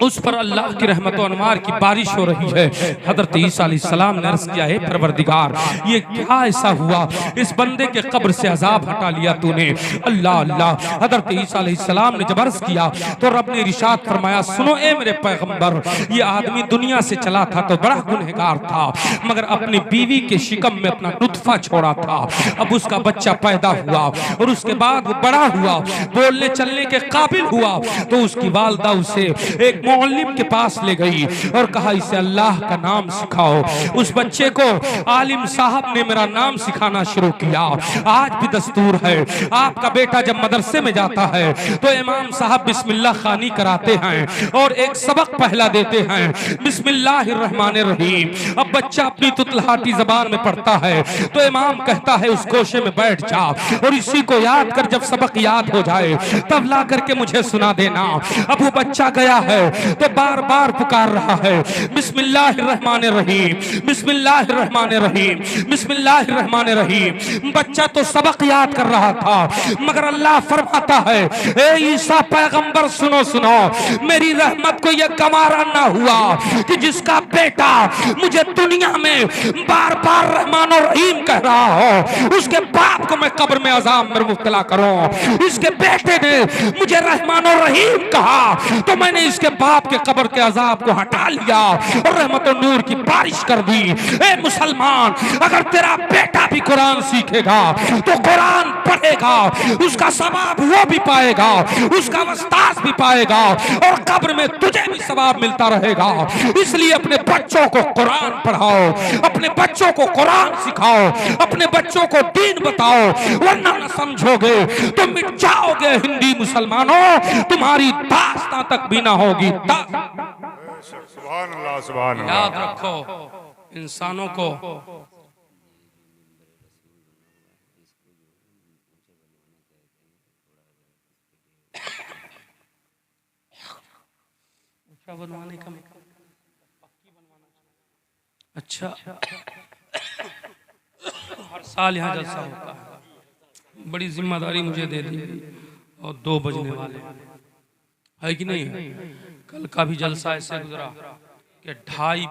उस पर अल्लाह की रहमत और अनवार की बारिश हो रही है। हजरत ईसा अलैहिस्सलाम ने अर्ज़ किया, है परवरदिगार ये क्या ऐसा हुआ, इस बंदे के कब्र से अजाब हटा लिया तूने। अल्लाह अल्लाह। हजरत ईसा अलैहिस्सलाम ने जब अर्ज़ किया तो रब ने इरशाद फरमाया, सुनो ए मेरे पैगंबर, ये आदमी दुनिया से चला था तो बड़ा गुनहगार था, मगर अपनी बीवी के शिकम में अपना नुत्फा छोड़ा था। अब उसका बच्चा पैदा हुआ और उसके बाद वो बड़ा हुआ, बोलने चलने के काबिल हुआ, तो उसकी वालदा उसे एक मुअल्लिम के पास ले गई और कहा इसे अल्लाह का नाम सिखाओ। उस बच्चे को आलिम साहब ने मेरा नाम सिखाना शुरू किया। आज भी दस्तूर है, आपका बेटा जब मदरसे में जाता है तो इमाम साहब बिस्मिल्लाह खानी कराते हैं और एक सबक पहला देते हैं, बिस्मिल्लाहिर्रहमानिर्रहीम। अब बच्चा अपनी तुतलहाटी जबान में पढ़ता है तो इमाम कहता है उस गोशे में बैठ जा और इसी को याद कर, जब सबक याद हो जाए तब ला करके मुझे सुना देना। अब वो बच्चा गया है तो बार बार पुकार रहा है, बिस्मिल्लाहिर्रहमानिर्रहीम, बिस्मिल्लाहिर्रहमानिर्रहीम, बिस्मिल्लाहिर्रहमानिर्रहीम। बच्चा तो सबक याद कर रहा था, मगर अल्लाह फरमाता है, ए ईसा पैगंबर सुनो सुनो, मेरी रहमत को यह गवारा ना हुआ कि जिसका बेटा मुझे दुनिया में बार बार रहमान और रहीम कह रहा हो, उसके बाप को मैं कब्र में अजाब में मुब्तला करूं। इसके बेटे ने मुझे रहमान और रहीम कहा तो मैंने इसके बाप के कब्र के अजाब को हटा लिया और रहमत और नूर की बारिश कर दी। ए मुसलमान, अगर तेरा बेटा भी कुरान सीखेगा तो कुरान पढ़ेगा, उसका सवाब वो भी पाएगा, उसका वस्तास भी पाएगा और कब्र में तुझे भी सवाब मिलता रहेगा। इसलिए अपने बच्चों को कुरान पढ़ाओ, अपने बच्चों को कुरान सिखाओ, अपने बच्चों को दीन बताओ, वरना न समझोगे तो मिट जाओगे। हिंदी मुसलमानों, तुम्हारी दास्तां तक भी ना होगी। सुभान अल्लाह, सुभान अल्लाह। याद रखो, इंसानों को बनवाने का अच्छा, हर साल यहाँ जलसा होता है। बड़ी जिम्मेदारी मुझे दे दी और 2 बजने वाले है कि नहीं है। कल का भी जलसा ऐसे गुजरा कि 2:30